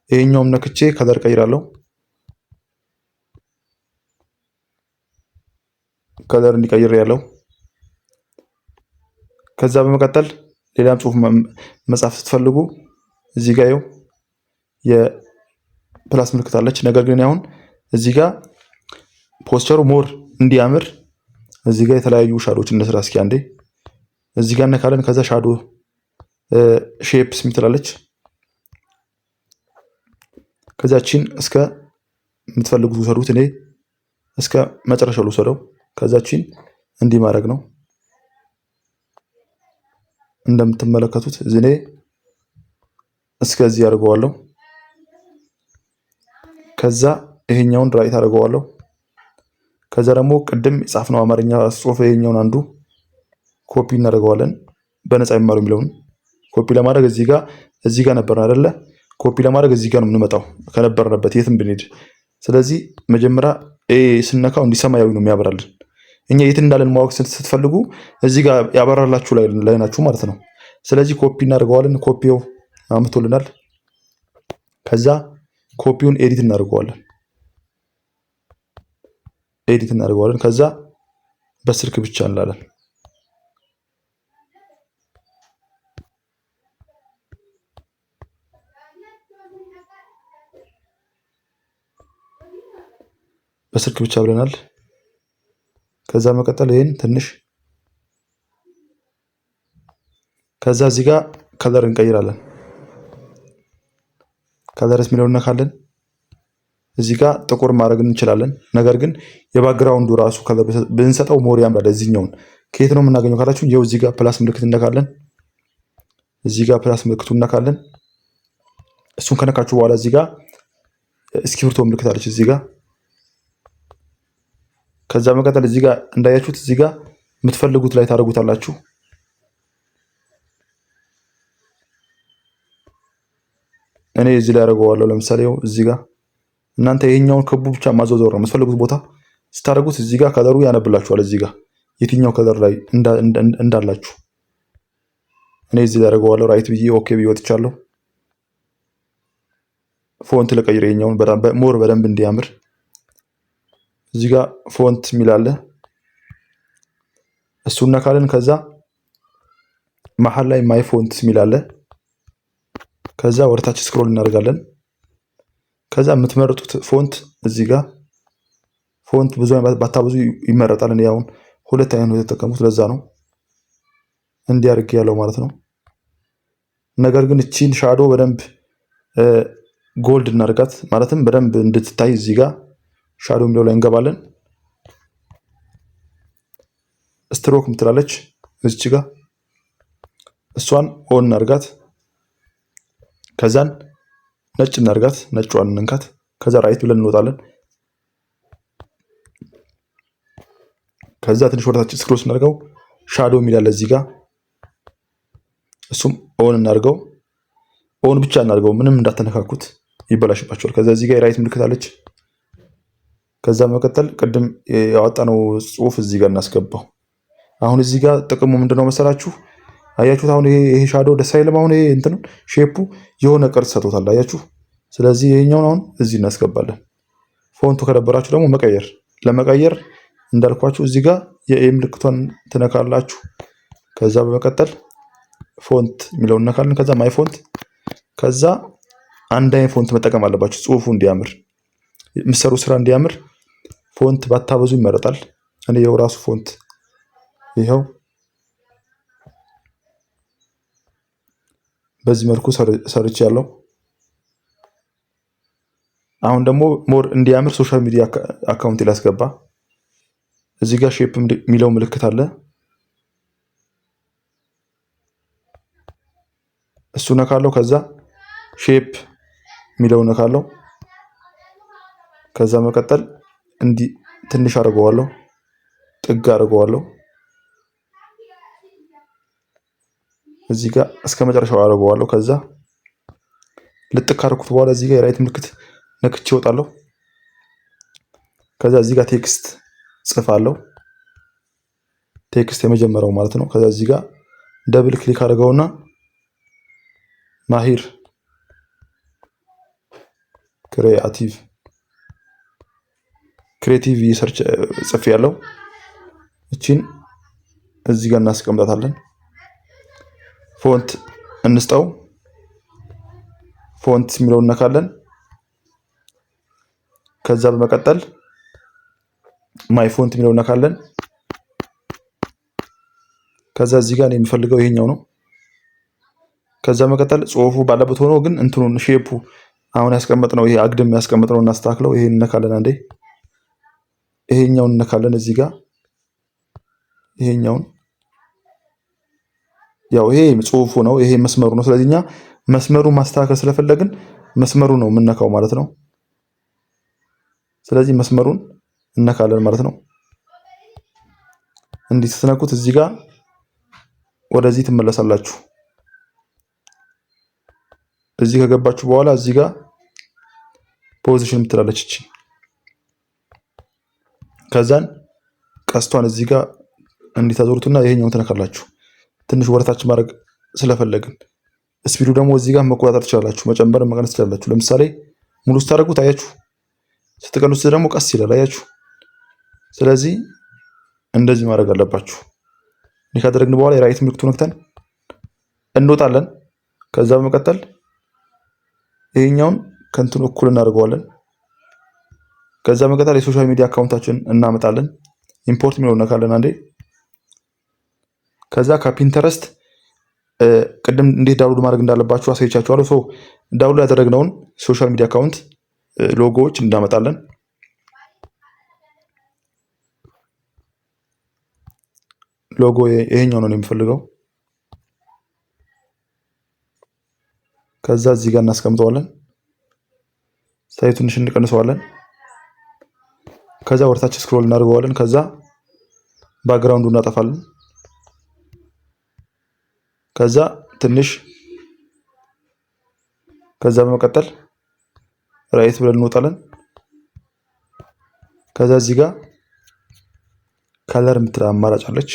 ይሄኛውም ነክቼ ከለር ቀይራለሁ። ከለር እንዲቀይር ያለው። ከዛ በመቀጠል ሌላም ጽሁፍ መጻፍ ስትፈልጉ እዚህ ጋር ይኸው የፕላስ ምልክት አለች። ነገር ግን አሁን እዚህ ጋር ፖስቸሩ ሞር እንዲያምር እዚህ ጋር የተለያዩ ሻዶዎች እንስራ እስኪ አንዴ። እዚህ ጋር ነካለን። ከዛ ሻዶ ሼፕስ ምትላለች። ከዛችን እስከ የምትፈልጉት ውሰዱት። እኔ እስከ መጨረሻው ልውሰደው። ከዛችን እንዲህ ማድረግ ነው። እንደምትመለከቱት እኔ እስከዚህ አድርገዋለሁ። ከዛ ይሄኛውን ራይት አድርገዋለሁ። ከዛ ደግሞ ቅድም የጻፍነው አማርኛ ጽሁፍ ይሄኛውን አንዱ ኮፒ እናደርገዋለን። በነፃ ይማሩ የሚለውን ኮፒ ለማድረግ እዚህ ጋር ነበር አይደለ? ኮፒ ለማድረግ እዚህ ጋር ነው የምንመጣው ከነበርንበት የትም ብንሄድ። ስለዚህ መጀመሪያ ስነካው እንዲህ ሰማያዊ ነው የሚያበራልን። እኛ የት እንዳለን ማወቅ ስትፈልጉ እዚህ ጋር ያበራላችሁ ላይ ናችሁ ማለት ነው። ስለዚህ ኮፒ እናደርገዋለን። ኮፒው አምጥቶልናል። ከዛ ኮፒውን ኤዲት እናደርገዋለን። ከዛ በስልክ ብቻ እንላለን። በስልክ ብቻ ብለናል። ከዛ መቀጠል ይሄን ትንሽ ከዛ እዚህ ጋር ከለር እንቀይራለን። ከለርስ የሚለውን ነካለን። እዚህ ጋር ጥቁር ማድረግ እንችላለን። ነገር ግን የባክግራውንዱ ራሱ ከለር ብንሰጠው ሞር ያምራል። እዚህኛውን ከየት ነው የምናገኘው ካላችሁ ይኸው እዚህ ጋር ፕላስ ምልክት እንነካለን። እዚህ ጋር ፕላስ ምልክቱን እንነካለን። እሱን ከነካችሁ በኋላ እዚህ ጋር እስክሪብቶ ምልክት አለች እዚህ ጋር። ከዛ መቀጠል እዚህ ጋር እንዳያችሁት እዚህ ጋር የምትፈልጉት ላይ ታደርጉታላችሁ። እኔ እዚህ ላይ አደርገዋለሁ። ለምሳሌ እዚህ ጋር እናንተ ይሄኛውን ክቡ ብቻ ማዘውዘር ነው የምትፈልጉት ቦታ ስታደርጉት እዚህ ጋር ከለሩ ያነብላችኋል። እዚህ ጋር የትኛው ከለር ላይ እንዳላችሁ እኔ እዚህ ላይ አደርገዋለሁ። ራይት ብዬ ኦኬ ብዬ ወጥቻለሁ። ፎንት ለቀይር ይሄኛውን ሞር በደንብ እንዲያምር እዚህ ጋር ፎንት የሚላለ እሱን ነካለን። ከዛ መሀል ላይ ማይ ፎንት የሚላለ ከዛ ወደታች ስክሮል እናደርጋለን። ከዛ የምትመርጡት ፎንት እዚህ ጋር ፎንት ብዙ ባታብዙ ይመረጣል። እኔ አሁን ሁለት አይነት ነው የተጠቀሙት፣ ለዛ ነው እንዲያርግ ያለው ማለት ነው። ነገር ግን እቺን ሻዶ በደንብ ጎልድ እናርጋት፣ ማለትም በደንብ እንድትታይ እዚህ ጋር ሻዶ የሚለው ላይ እንገባለን። ስትሮክ ምትላለች እዚህ ጋር እሷን ኦን እናርጋት። ከዛን ነጭ እናርጋት፣ ነጭዋን እንንካት። ከዛ ራይት ብለን እንወጣለን። ከዛ ትንሽ ወደታች ስክሮል ስናደርገው ሻዶ የሚላል እዚህ ጋር እሱም ኦን እናርገው። ኦን ብቻ እናርገው፣ ምንም እንዳትነካኩት ይበላሽባቸዋል። ከዛ እዚህ ጋር የራይት ምልክት አለች። ከዛ መቀጠል ቅድም ያወጣነው ጽሁፍ እዚህ ጋር እናስገባው። አሁን እዚህ ጋር ጥቅሙ ምንድነው መሰላችሁ? አያችሁት? አሁን ይሄ ሻዶ ደስ አይልም? አሁን ይሄ እንትን ሼፑ የሆነ ቅርጽ ሰጥቶታል። አያችሁ? ስለዚህ ይሄኛውን አሁን እዚህ እናስገባለን። ፎንቱ ከደበራችሁ ደግሞ ለመቀየር እንዳልኳችሁ እዚህ ጋር የኤ ምልክቷን ትነካላችሁ። ከዛ በመቀጠል ፎንት የሚለውን እነካለን። ከዛ ማይ ፎንት። ከዛ አንድ አይነት ፎንት መጠቀም አለባችሁ ጽሁፉ እንዲያምር፣ የምትሰሩ ስራ እንዲያምር ፎንት ባታበዙ ይመረጣል። እኔ የው ራሱ ፎንት ይኸው በዚህ መልኩ ሰርች ያለው። አሁን ደግሞ ሞር እንዲያምር ሶሻል ሚዲያ አካውንት ላስገባ። እዚህ ጋር ሼፕ የሚለው ምልክት አለ። እሱ ነካለው። ከዛ ሼፕ የሚለው ነካለው። ከዛ መቀጠል እንዲህ ትንሽ አድርገዋለሁ፣ ጥግ አድርገዋለሁ። እዚህ ጋር እስከ መጨረሻው አድርገዋለሁ። ከዛ ልጥቅ ካደረኩት በኋላ እዚህ ጋር የራይት ምልክት ነክቼ እወጣለሁ። ከዛ እዚህ ጋር ቴክስት ጽፋለሁ፣ ቴክስት የመጀመሪያው ማለት ነው። ከዛ እዚህ ጋር ደብል ክሊክ አድርገውና ማሂር ክሬቲቭ ሰርች ጽፍ ያለው እቺን እዚህ ጋር እናስቀምጣታለን። ፎንት እንስጠው። ፎንት የሚለው እነካለን። ከዛ በመቀጠል ማይ ፎንት የሚለው እነካለን። ከዛ እዚህ ጋር የሚፈልገው ይሄኛው ነው። ከዛ መቀጠል ጽሁፉ ባለበት ሆኖ ግን እንትኑን ሼፑ አሁን ያስቀመጥነው ይሄ አግድም ያስቀመጥነው እናስተካክለው። ይሄን እነካለን አንዴ፣ ይሄኛውን እነካለን እዚህ ጋር ይሄኛውን። ያው ይሄ ጽሁፉ ነው፣ ይሄ መስመሩ ነው። ስለዚህ እኛ መስመሩን ማስተካከል ስለፈለግን መስመሩ ነው የምነካው ማለት ነው። ስለዚህ መስመሩን እነካለን ማለት ነው። እንዲህ ስትነኩት እዚህ ጋር ወደዚህ ትመለሳላችሁ። እዚህ ከገባችሁ በኋላ እዚህ ጋር ፖዚሽን ምትላለች እቺ። ከዛን ቀስቷን እዚህ ጋር እንዲታዞሩትና ይሄኛውን ትነካላችሁ። ትንሽ ወደታች ማድረግ ስለፈለግን ስፒዱ ደግሞ እዚህ ጋር መቆጣጠር ትችላላችሁ፣ መጨመር መቀነስ ትችላላችሁ። ለምሳሌ ሙሉ ስታደርጉት አያችሁ፣ ስትቀንሱት ደግሞ ቀስ ይላል አያችሁ። ስለዚህ እንደዚህ ማድረግ አለባችሁ። ይሄ ካደረግን በኋላ የራይት ምልክቱን ነክተን እንወጣለን። ከዛ በመቀጠል ይሄኛውን ከንቱን እኩል እናደርገዋለን። ከዛ በመቀጠል የሶሻል ሚዲያ አካውንታችን እናመጣለን። ኢምፖርት የሚለውን ነካለን አንዴ። ከዛ ከፒንተረስት ቅድም እንዴት ዳውንሎድ ማድረግ እንዳለባችሁ አሳይቻችኋለሁ። ሶ ዳውንሎድ ያደረግነውን ሶሻል ሚዲያ አካውንት ሎጎዎች እናመጣለን። ሎጎ ይሄኛው ነው የምፈልገው። ከዛ እዚህ ጋር እናስቀምጠዋለን። ሳይቱ ትንሽ እንቀንሰዋለን። ከዛ ወደታች ስክሮል እናደርገዋለን። ከዛ ባክግራውንዱ እናጠፋለን። ከዛ ትንሽ ከዛ በመቀጠል ራይት ብለን እንወጣለን። ከዛ እዚህ ጋር ከለር የምትል አማራጭ አለች፣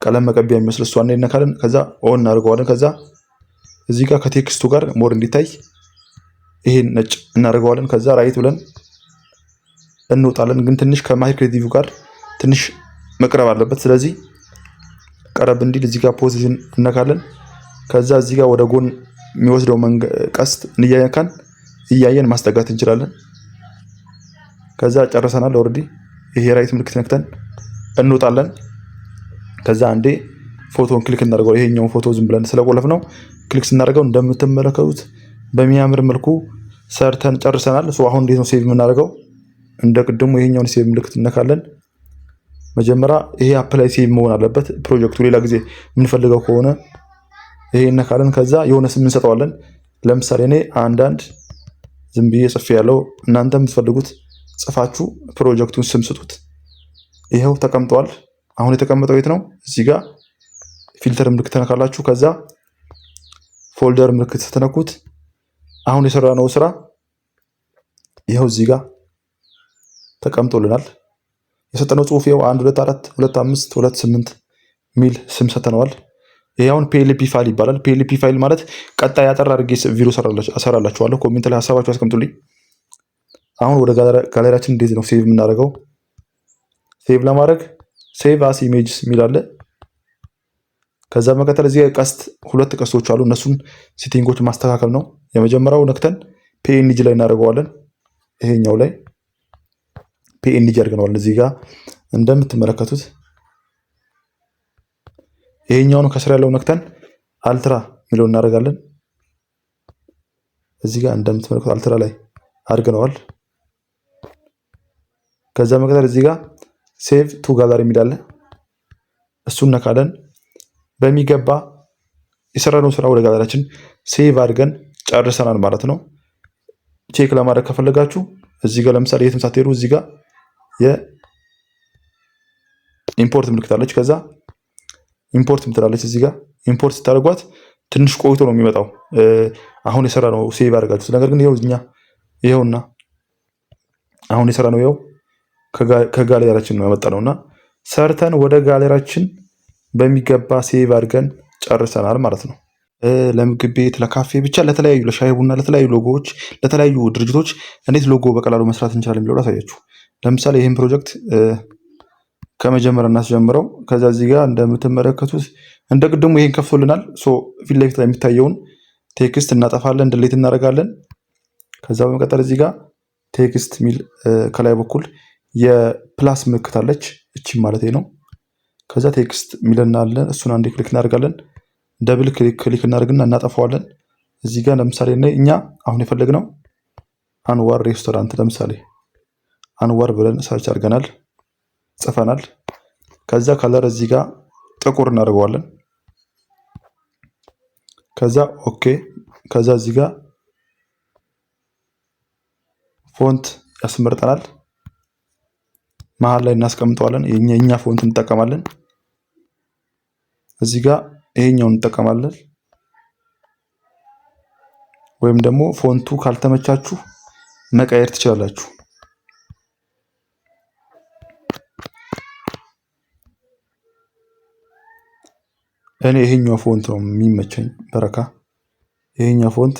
ቀለም መቀቢያ የሚመስል እሷን እንነካለን። ከዛ ኦን እናደርገዋለን። ከዛ እዚህ ጋር ከቴክስቱ ጋር ሞር እንዲታይ ይሄን ነጭ እናደርገዋለን። ከዛ ራይት ብለን እንወጣለን። ግን ትንሽ ከማሂር ክሬቲቭ ጋር ትንሽ መቅረብ አለበት። ስለዚህ ቀረብ እንዲል እዚህ ጋር ፖዚሽን እነካለን። ከዛ እዚህ ጋር ወደ ጎን የሚወስደው ቀስት እያየን ማስጠጋት እንችላለን። ከዛ ጨርሰናል። ኦልሬዲ ይሄ ራይት ምልክት ነክተን እንወጣለን። ከዛ አንዴ ፎቶን ክሊክ እናደርገው። ይሄኛውን ፎቶ ዝም ብለን ስለቆለፍ ነው ክሊክ ስናደርገው እንደምትመለከቱት በሚያምር መልኩ ሰርተን ጨርሰናል። አሁን እንዴት ነው ሴቭ የምናደርገው? እንደ ቅድሙ ይሄኛውን ሴቭ ምልክት እነካለን። መጀመሪያ ይሄ አፕላይ ሴቭ መሆን አለበት። ፕሮጀክቱ ሌላ ጊዜ የምንፈልገው ከሆነ ይሄ እነካለን። ከዛ የሆነ ስም እንሰጠዋለን። ለምሳሌ እኔ አንዳንድ ዝም ብዬ ጽፌ ያለው እናንተ የምትፈልጉት ጽፋችሁ ፕሮጀክቱን ስም ስጡት። ይኸው ተቀምጧል። አሁን የተቀመጠው የት ነው? እዚህ ጋር ፊልተር ምልክት ተነካላችሁ። ከዛ ፎልደር ምልክት ስትነኩት አሁን የሰራነው ስራ ይኸው እዚህ ጋር ተቀምጦልናል። የሰጠነው ጽሁፍ ይኸው 1 2 4 2 5 2 8 ሚል ስም ሰጥተነዋል። ይሄ አሁን ፒኤልፒ ፋይል ይባላል። ፒኤልፒ ፋይል ማለት ቀጣይ ያጠራ አድርጌ ቪዲዮ እሰራላችኋለሁ። ኮሜንት ላይ ሀሳባችሁ አስቀምጡልኝ። አሁን ወደ ጋለሪያችን እንዴት ነው ሴቭ የምናደርገው? ሴቭ ለማድረግ ሴቭ አስ ኢሜጅስ የሚል አለ። ከዛ መቀጠል እዚህ ቀስት 2 ቀስቶች አሉ። እነሱን ሴቲንጎች ማስተካከል ነው። የመጀመሪያው ነክተን ፒኤንጂ ላይ እናደርገዋለን። ይሄኛው ላይ ፒኤንጂ አድርገነዋል። እዚህ ጋር እንደምትመለከቱት ይሄኛውን ከስር ያለው ነክተን አልትራ የሚለው እናደርጋለን። እዚህ ጋር እንደምትመለከቱት አልትራ ላይ አድርገነዋል። ከዛ መቀጠል እዚህ ጋር ሴቭ ቱ ጋለሪ የሚላለ እሱን ነካለን። በሚገባ የሰራነው ስራ ወደ ጋለሪያችን ሴቭ አድርገን ጨርሰናል ማለት ነው። ቼክ ለማድረግ ከፈለጋችሁ እዚህ ጋር ለምሳሌ የትም ሳትሄዱ እዚህ ጋር የኢምፖርት ምልክት አለች። ከዛ ኢምፖርት ምትላለች። እዚህ ጋር ኢምፖርት ስታደርጓት ትንሽ ቆይቶ ነው የሚመጣው አሁን የሰራነው ሴቭ አድርጋችሁት። ነገር ግን ይኸውና አሁን የሰራነው ይኸው ከጋለሪያችን ነው ያመጣነውና ሰርተን ወደ ጋለሪያችን በሚገባ ሴቭ አድርገን ጨርሰናል ማለት ነው። ለምግብ ቤት፣ ለካፌ ብቻ ለተለያዩ ለሻይ ቡና፣ ለተለያዩ ሎጎዎች፣ ለተለያዩ ድርጅቶች እንዴት ሎጎ በቀላሉ መስራት እንችላለን የሚለው ላሳያችሁ። ለምሳሌ ይህን ፕሮጀክት ከመጀመሪያ እናስጀምረው። ከዛ እዚህ ጋር እንደምትመለከቱት እንደ ቅድሙ ይሄን ከፍቶልናል። ፊት ለፊት ላይ የሚታየውን ቴክስት እናጠፋለን፣ ድሌት እናደርጋለን። ከዛ በመቀጠል እዚህ ጋር ቴክስት ሚል ከላይ በኩል የፕላስ ምልክት አለች፣ እቺ ማለት ነው። ከዛ ቴክስት ሚልና አለ፣ እሱን አንዴ ክሊክ እናደርጋለን። ደብል ክሊክ እናደርግና እናጠፋዋለን። እዚህ ጋር ለምሳሌ እኛ አሁን የፈለግነው አንዋር ሬስቶራንት፣ ለምሳሌ አንዋር ብለን ሰርች አድርገናል፣ ጽፈናል። ከዛ ከለር እዚህ ጋር ጥቁር እናደርገዋለን። ከዛ ኦኬ። ከዛ እዚህ ጋር ፎንት ያስመርጠናል። መሀል ላይ እናስቀምጠዋለን። የኛ ፎንት እንጠቀማለን። እዚህ ጋር ይሄኛውን እንጠቀማለን። ወይም ደግሞ ፎንቱ ካልተመቻችሁ መቀየር ትችላላችሁ። እኔ ይሄኛው ፎንት ነው የሚመቸኝ፣ በረካ ይሄኛው ፎንት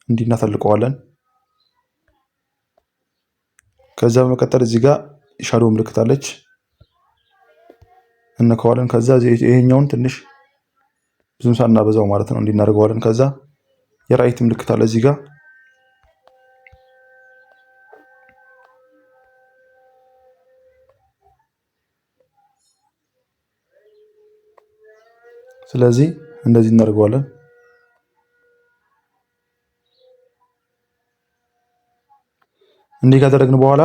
እንዲህ እናተልቀዋለን። ከዛ በመቀጠል እዚህ ጋር ሻዶ ምልክት አለች፣ እንከዋለን። ከዛ ይሄኛውን ትንሽ ብዙም ሳናበዛው ማለት ነው እንዲናደርገዋለን። ከዛ የራይት ምልክት አለ እዚህ ጋር ስለዚህ እንደዚህ እናደርገዋለን። እንዲህ ካደረግን በኋላ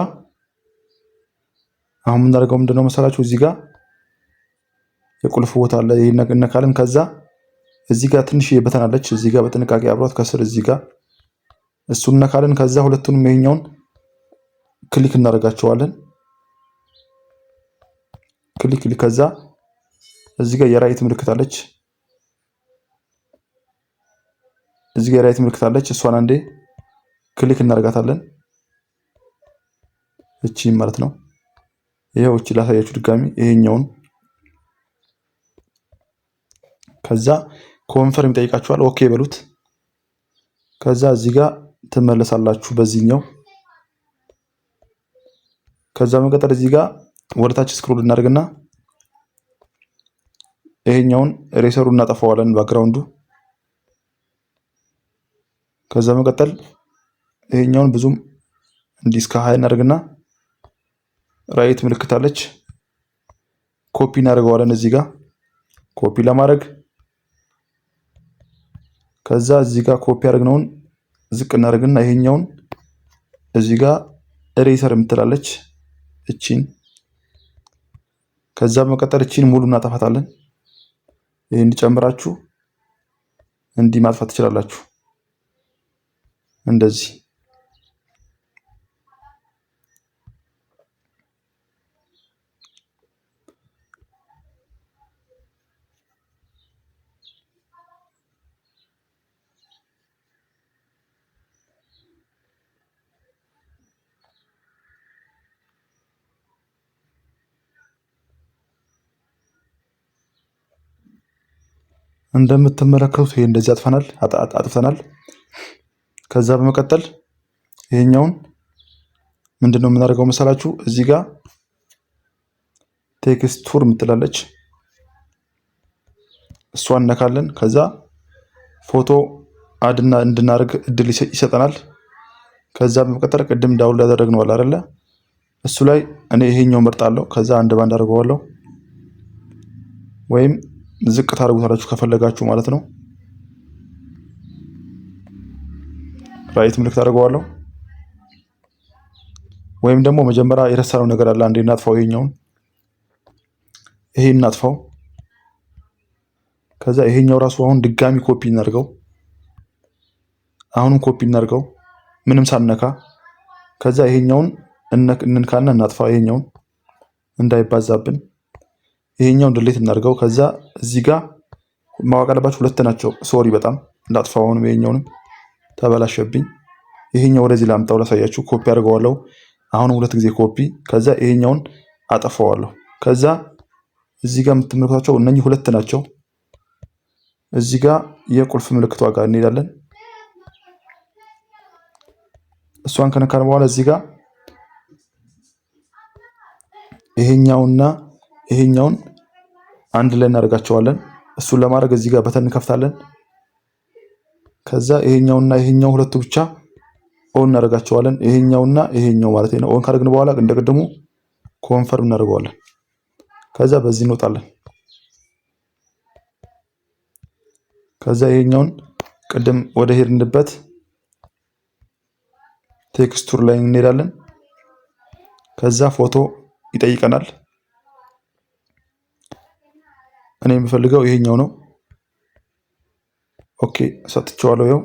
አሁን የምናደርገው ምንድነው መሰላችሁ? እዚህ ጋር የቁልፍ ቦታ አለ፣ ይሄን እነካለን። ከዛ እዚህ ጋር ትንሽ በተን አለች፣ እዚህ ጋር በጥንቃቄ አብሯት ከስር እዚህ ጋር እሱን እነካለን። ከዛ ሁለቱንም ይሄኛውን ክሊክ እናደርጋቸዋለን። ክሊክ ከዛ እዚህ ጋር የራይት ምልክት አለች፣ እዚህ ጋር የራይት ምልክት አለች። እሷን አንዴ ክሊክ እናደርጋታለን። እቺ ማለት ነው። ይሄው እቺ ላሳያችሁ ድጋሚ ይሄኛውን። ከዛ ኮንፈርም ይጠይቃችኋል፣ ኦኬ በሉት። ከዛ እዚህ ጋር ትመለሳላችሁ በዚህኛው። ከዛ መቀጠል እዚህ ጋር ወደታች ስክሮል እናደርግና ይሄኛውን ሬሰሩ እናጠፋዋለን፣ ባክግራውንዱ። ከዛ መቀጠል ይሄኛውን ብዙም እንዲህ እስከ 20 እናደርግና ራይት ምልክት አለች፣ ኮፒ እናደርገዋለን እዚህ ጋር ኮፒ ለማድረግ። ከዛ እዚህ ጋር ኮፒ አድርገነውን ዝቅ እናደርግና ይሄኛውን እዚህ ጋር ሬሰር የምትላለች እቺን። ከዛ መቀጠል እቺን ሙሉ እናጠፋታለን። ይሄን እንዲጨምራችሁ እንዲህ ማጥፋት ትችላላችሁ። እንደዚህ እንደምትመለከቱት ይሄ እንደዚህ አጥፍተናል። ከዛ በመቀጠል ይሄኛውን ምንድነው የምናደርገው መሰላችሁ? እዚህ ጋር ቴክስቱር ምትላለች እሷን እነካለን። ከዛ ፎቶ አድና እንድናደርግ እድል ይሰጠናል። ከዛ በመቀጠል ቅድም ዳውንሎድ ያደረግነው አለ አይደለ? እሱ ላይ እኔ ይሄኛው መርጣለሁ። ከዛ አንድ ባንድ አደርገዋለሁ፣ ወይም ዝቅ ታደርጉታላችሁ ከፈለጋችሁ ማለት ነው። ራይት ምልክት አደርገዋለሁ። ወይም ደግሞ መጀመሪያ የረሳነው ነገር አለ፣ አንዴ እናጥፋው። ይሄን እናጥፋው። ከዛ ይሄኛው ራሱ አሁን ድጋሚ ኮፒ እናድርገው። አሁንም ኮፒ እናድርገው ምንም ሳነካ። ከዛ ይሄኛውን እንንካና እናጥፋ፣ ይሄኛውን እንዳይባዛብን። ይሄኛውን ድሌት እናድርገው። ከዛ እዚህ ጋር ማወቅ አለባችሁ ሁለት ናቸው። ሶሪ በጣም እንዳጥፋው። አሁንም ይሄኛውንም ተበላሸብኝ። ይሄኛው ወደዚህ ላምጣው ላሳያችሁ። ኮፒ አድርገዋለሁ። አሁንም ሁለት ጊዜ ኮፒ። ከዛ ይሄኛውን አጠፋዋለሁ። ከዛ እዚህ ጋር የምትመለከቷቸው እነኚህ ሁለት ናቸው። እዚህ ጋር የቁልፍ ምልክቷ ጋር እንሄዳለን። እሷን ከነካን በኋላ እዚህ ጋር ይሄኛውና ይሄኛውን አንድ ላይ እናደርጋቸዋለን። እሱን ለማድረግ እዚህ ጋር በተን እንከፍታለን። ከዛ ይሄኛውና ይሄኛው ሁለቱ ብቻ ኦን እናደርጋቸዋለን። ይሄኛውና ይሄኛው ማለት ነው። ኦን ካደረግን በኋላ እንደቀድሙ ኮንፈርም እናደርገዋለን። ከዛ በዚህ እንወጣለን። ከዛ ይሄኛውን ቅድም ወደ ሄድንበት ቴክስቱር ላይ እንሄዳለን። ከዛ ፎቶ ይጠይቀናል። እኔ የምፈልገው ይሄኛው ነው። ኦኬ ሰጥቼዋለሁ። ይኸው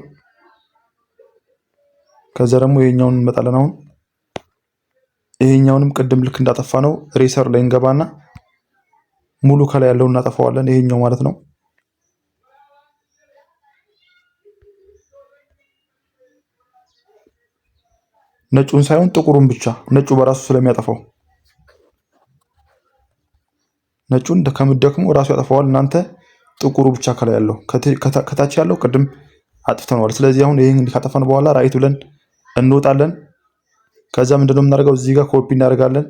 ከዛ ደግሞ ይሄኛውን እንመጣለን። አሁን ይሄኛውንም ቅድም ልክ እንዳጠፋ ነው ሬሰር ላይ እንገባና ሙሉ ከላይ ያለውን እናጠፋዋለን። ይሄኛው ማለት ነው። ነጩን ሳይሆን ጥቁሩን ብቻ፣ ነጩ በራሱ ስለሚያጠፋው ነጩን ከምትደክሙ ራሱ ያጠፋዋል። እናንተ ጥቁሩ ብቻ ከላይ ያለው ከታች ያለው ቅድም አጥፍተነዋል። ስለዚህ አሁን ይሄን ካጠፋን በኋላ ራይት ብለን እንወጣለን። ከዛ ምንድነው የምናደርገው? እዚህ ጋር ኮፒ እናደርጋለን።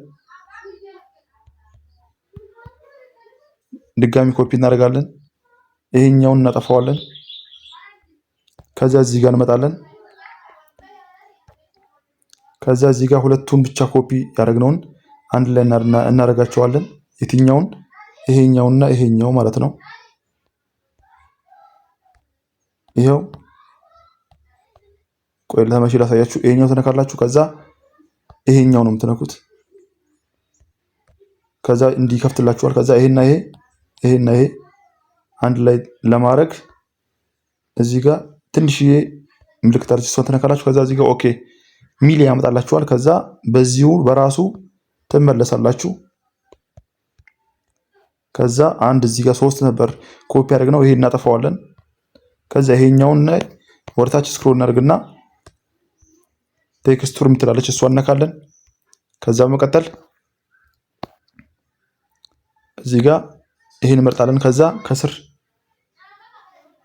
ድጋሚ ኮፒ እናደርጋለን። ይሄኛውን እናጠፋዋለን። ከዛ እዚህ ጋር እንመጣለን። ከዛ እዚህ ጋር ሁለቱን ብቻ ኮፒ ያደረግነውን አንድ ላይ እናደርጋቸዋለን። የትኛውን? ይሄኛውና ይሄኛው ማለት ነው። ይሄው ቆይ ለማሽ ላሳያችሁ። ይሄኛው ተነካላችሁ። ከዛ ይሄኛው ነው የምትነኩት። ከዛ እንዲከፍትላችኋል። ከዛ ይሄና ይሄ አንድ ላይ ለማድረግ እዚህ ጋር ትንሽዬ ምልክት አለች። እሷን ተነካላችሁ። ከዛ እዚህ ጋር ኦኬ ሚል ያመጣላችኋል። ከዛ በዚሁ በራሱ ትመለሳላችሁ። ከዛ አንድ እዚህ ጋር 3 ነበር ኮፒ አድርገነው ይሄን እናጠፋዋለን። ከዛ ይሄኛውን ወደታች ስክሮል እናደርግና ቴክስቱር የምትላለች እሷን እነካለን። ከዛ በመቀጠል እዚህ ጋር ይሄን እንመርጣለን። ከዛ ከስር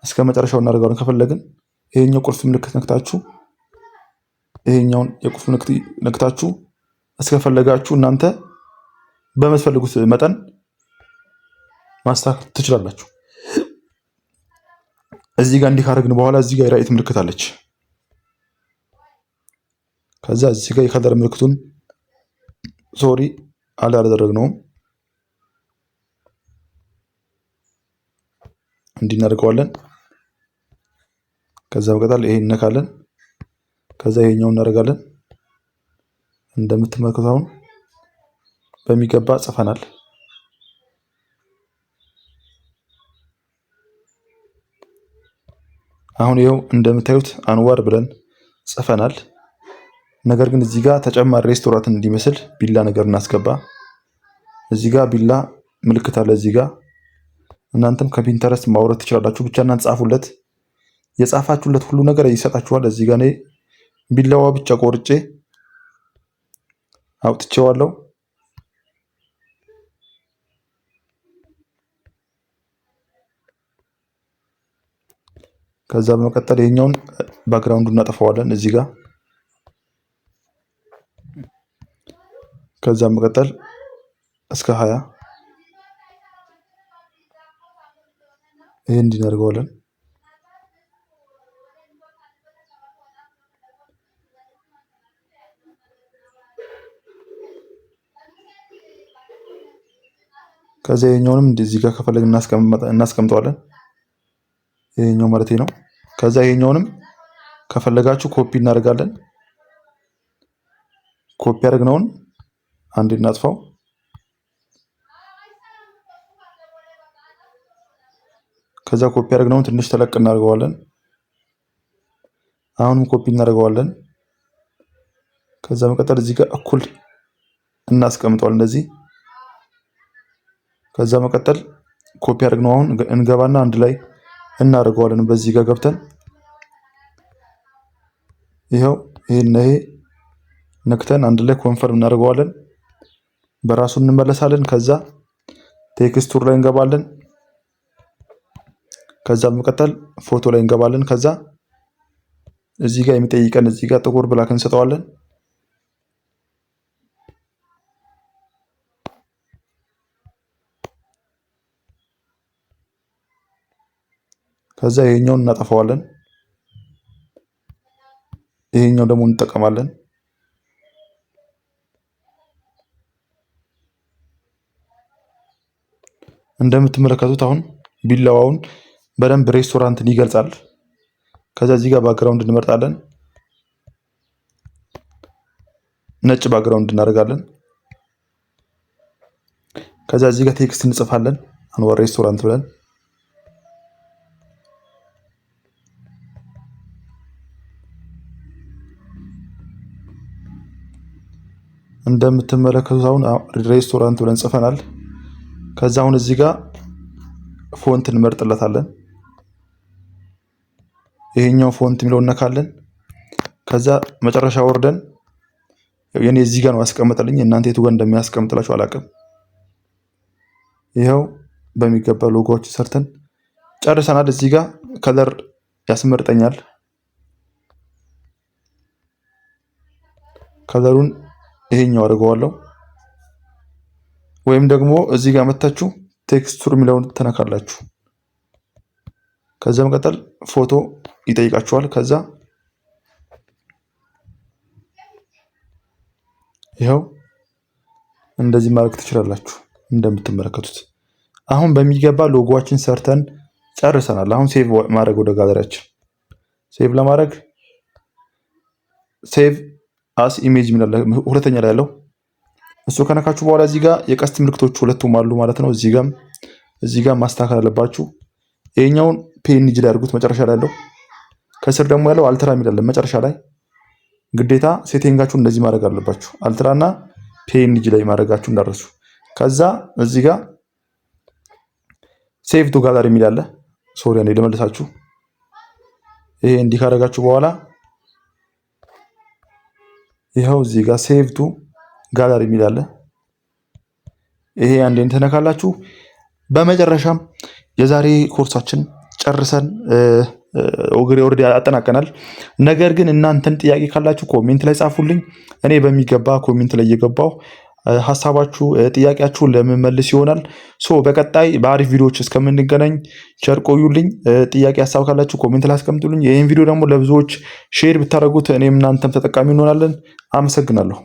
እስከ መጨረሻው እናደርጋለን ከፈለግን። ይሄኛው ቁልፍ ምልክት ነክታችሁ ይሄኛውን የቁልፍ ምልክት ነክታችሁ እስከፈለጋችሁ እናንተ በምትፈልጉት መጠን ማስተካከል ትችላላችሁ። እዚህ ጋር እንዲህ ካደረግን በኋላ እዚህ ጋር የራይት ምልክት አለች። ከዛ እዚህ ጋር የከለር ምልክቱን ሶሪ አላደረግነውም እንዲህ እናደርገዋለን። ከዛ በቀጣል ይሄን እነካለን። ከዛ ይሄኛውን እናደርጋለን። እንደምትመለከቱት አሁን በሚገባ ጽፈናል። አሁን ይኸው እንደምታዩት አንዋር ብለን ጽፈናል። ነገር ግን እዚህ ጋር ተጨማሪ ሬስቶራንት እንዲመስል ቢላ ነገር እናስገባ። እዚህ ጋር ቢላ ምልክት አለ እዚህ ጋር። እናንተም ከፒንተረስት ማውረድ ትችላላችሁ። ብቻ እናንተ ጻፉለት። የጻፋችሁለት ሁሉ ነገር ይሰጣችኋል። እዚህ ጋር እኔ ቢላዋ ብቻ ቆርጬ አውጥቼዋለሁ። ከዛ በመቀጠል ይሄኛውን ባክግራውንዱ እናጠፋዋለን እዚህ ጋር። ከዛ በመቀጠል እስከ 20 ይሄን እንዲናደርገዋለን። ከዛ ይሄኛውንም እንደዚህ ጋር ከፈለግን እናስቀምጠዋለን። ይሄኛው ማለት ነው። ከዛ ይሄኛውንም ከፈለጋችሁ ኮፒ እናደርጋለን። ኮፒ አድርገነውን አንዴ እናጥፋው። ከዛ ኮፒ አድርገነውን ትንሽ ተለቅ እናደርገዋለን። አሁንም ኮፒ እናደርገዋለን። ከዛ መቀጠል እዚህ ጋር እኩል እናስቀምጠዋለን እንደዚህ። ከዛ መቀጠል ኮፒ አድርገነው አሁን እንገባና አንድ ላይ እናደርገዋለን። በዚህ ጋር ገብተን ይሄው ይሄ ነክተን አንድ ላይ ኮንፈርም እናደርገዋለን። በራሱ እንመለሳለን። ከዛ ቴክስቱር ላይ እንገባለን። ከዛ በመቀጠል ፎቶ ላይ እንገባለን። ከዛ እዚህ ጋር የሚጠይቀን እዚህ ጋር ጥቁር ብላክ እንሰጠዋለን። ከዛ ይሄኛውን እናጠፋዋለን። ይሄኛው ደግሞ እንጠቀማለን። እንደምትመለከቱት አሁን ቢላዋውን በደንብ ሬስቶራንትን ይገልጻል። ከዛ እዚህ ጋር ባክግራውንድ እንመርጣለን። ነጭ ባክግራውንድ እናደርጋለን። ከዛ እዚህ ጋር ቴክስት እንጽፋለን አንዋር ሬስቶራንት ብለን። እንደምትመለከቱት አሁን ሬስቶራንት ብለን ጽፈናል። ከዛ አሁን እዚህ ጋር ፎንት እንመርጥለታለን። ይሄኛው ፎንት የሚለው እነካለን። ከዛ መጨረሻ ወርደን የኔ እዚህ ጋር ነው ያስቀምጥልኝ። እናንተ የቱ ጋር እንደሚያስቀምጥላችሁ አላውቅም። ይሄው በሚገባ ሎጎዎች ሰርተን ጨርሰናል። እዚህ ጋር ከለር ያስመርጠኛል። ከለሩን ይሄኛው አድርገዋለሁ። ወይም ደግሞ እዚህ ጋር መታችሁ ቴክስቱር የሚለውን ተነካላችሁ። ከዛ መቀጠል ፎቶ ይጠይቃችኋል። ከዛ ይሄው እንደዚህ ማድረግ ትችላላችሁ። እንደምትመለከቱት አሁን በሚገባ ሎጎዋችን ሰርተን ጨርሰናል። አሁን ሴቭ ማድረግ ወደ ጋለሪያችን ሴቭ ለማድረግ ሴቭ አስ ኢሜጅ ምን አለ ሁለተኛ ላይ ያለው እሱ ከነካችሁ በኋላ እዚህ ጋር የቀስት ምልክቶች ሁለቱም አሉ ማለት ነው። እዚህ ጋር ማስተካከል አለባችሁ። ይሄኛውን ፒኤንጂ ላይ አድርጉት መጨረሻ ላይ ያለው። ከስር ደግሞ ያለው አልትራ የሚል መጨረሻ ላይ ግዴታ ሴቲንጋችሁ እንደዚህ ማድረግ አለባችሁ። አልትራና ፒኤንጂ ላይ ማድረጋችሁ እንዳረሱ። ከዛ እዚህ ጋር ሴቭ ቱ ጋለሪ የሚል አለ። ሶሪ እኔ ልመልሳችሁ። ይሄ እንዲህ ካደረጋችሁ በኋላ ይሄው እዚህ ጋር ሴቭ ቱ ጋለሪ የሚል አለ። ይሄ አንዴ ተነካላችሁ። በመጨረሻም የዛሬ ኮርሳችን ጨርሰን ኦልሬዲ አጠናቀናል። ነገር ግን እናንተን ጥያቄ ካላችሁ ኮሜንት ላይ ጻፉልኝ። እኔ በሚገባ ኮሜንት ላይ እየገባሁ ሐሳባችሁ ጥያቄያችሁን ለመመለስ ይሆናል። በቀጣይ በአሪፍ ቪዲዮዎች እስከምንገናኝ ቸር ቆዩልኝ። ጥያቄ ሐሳብ ካላችሁ ኮሜንት ላይ አስቀምጡልኝ። ይህን ቪዲዮ ደግሞ ለብዙዎች ሼር ብታደርጉት እኔም እናንተም ተጠቃሚ እንሆናለን። አመሰግናለሁ።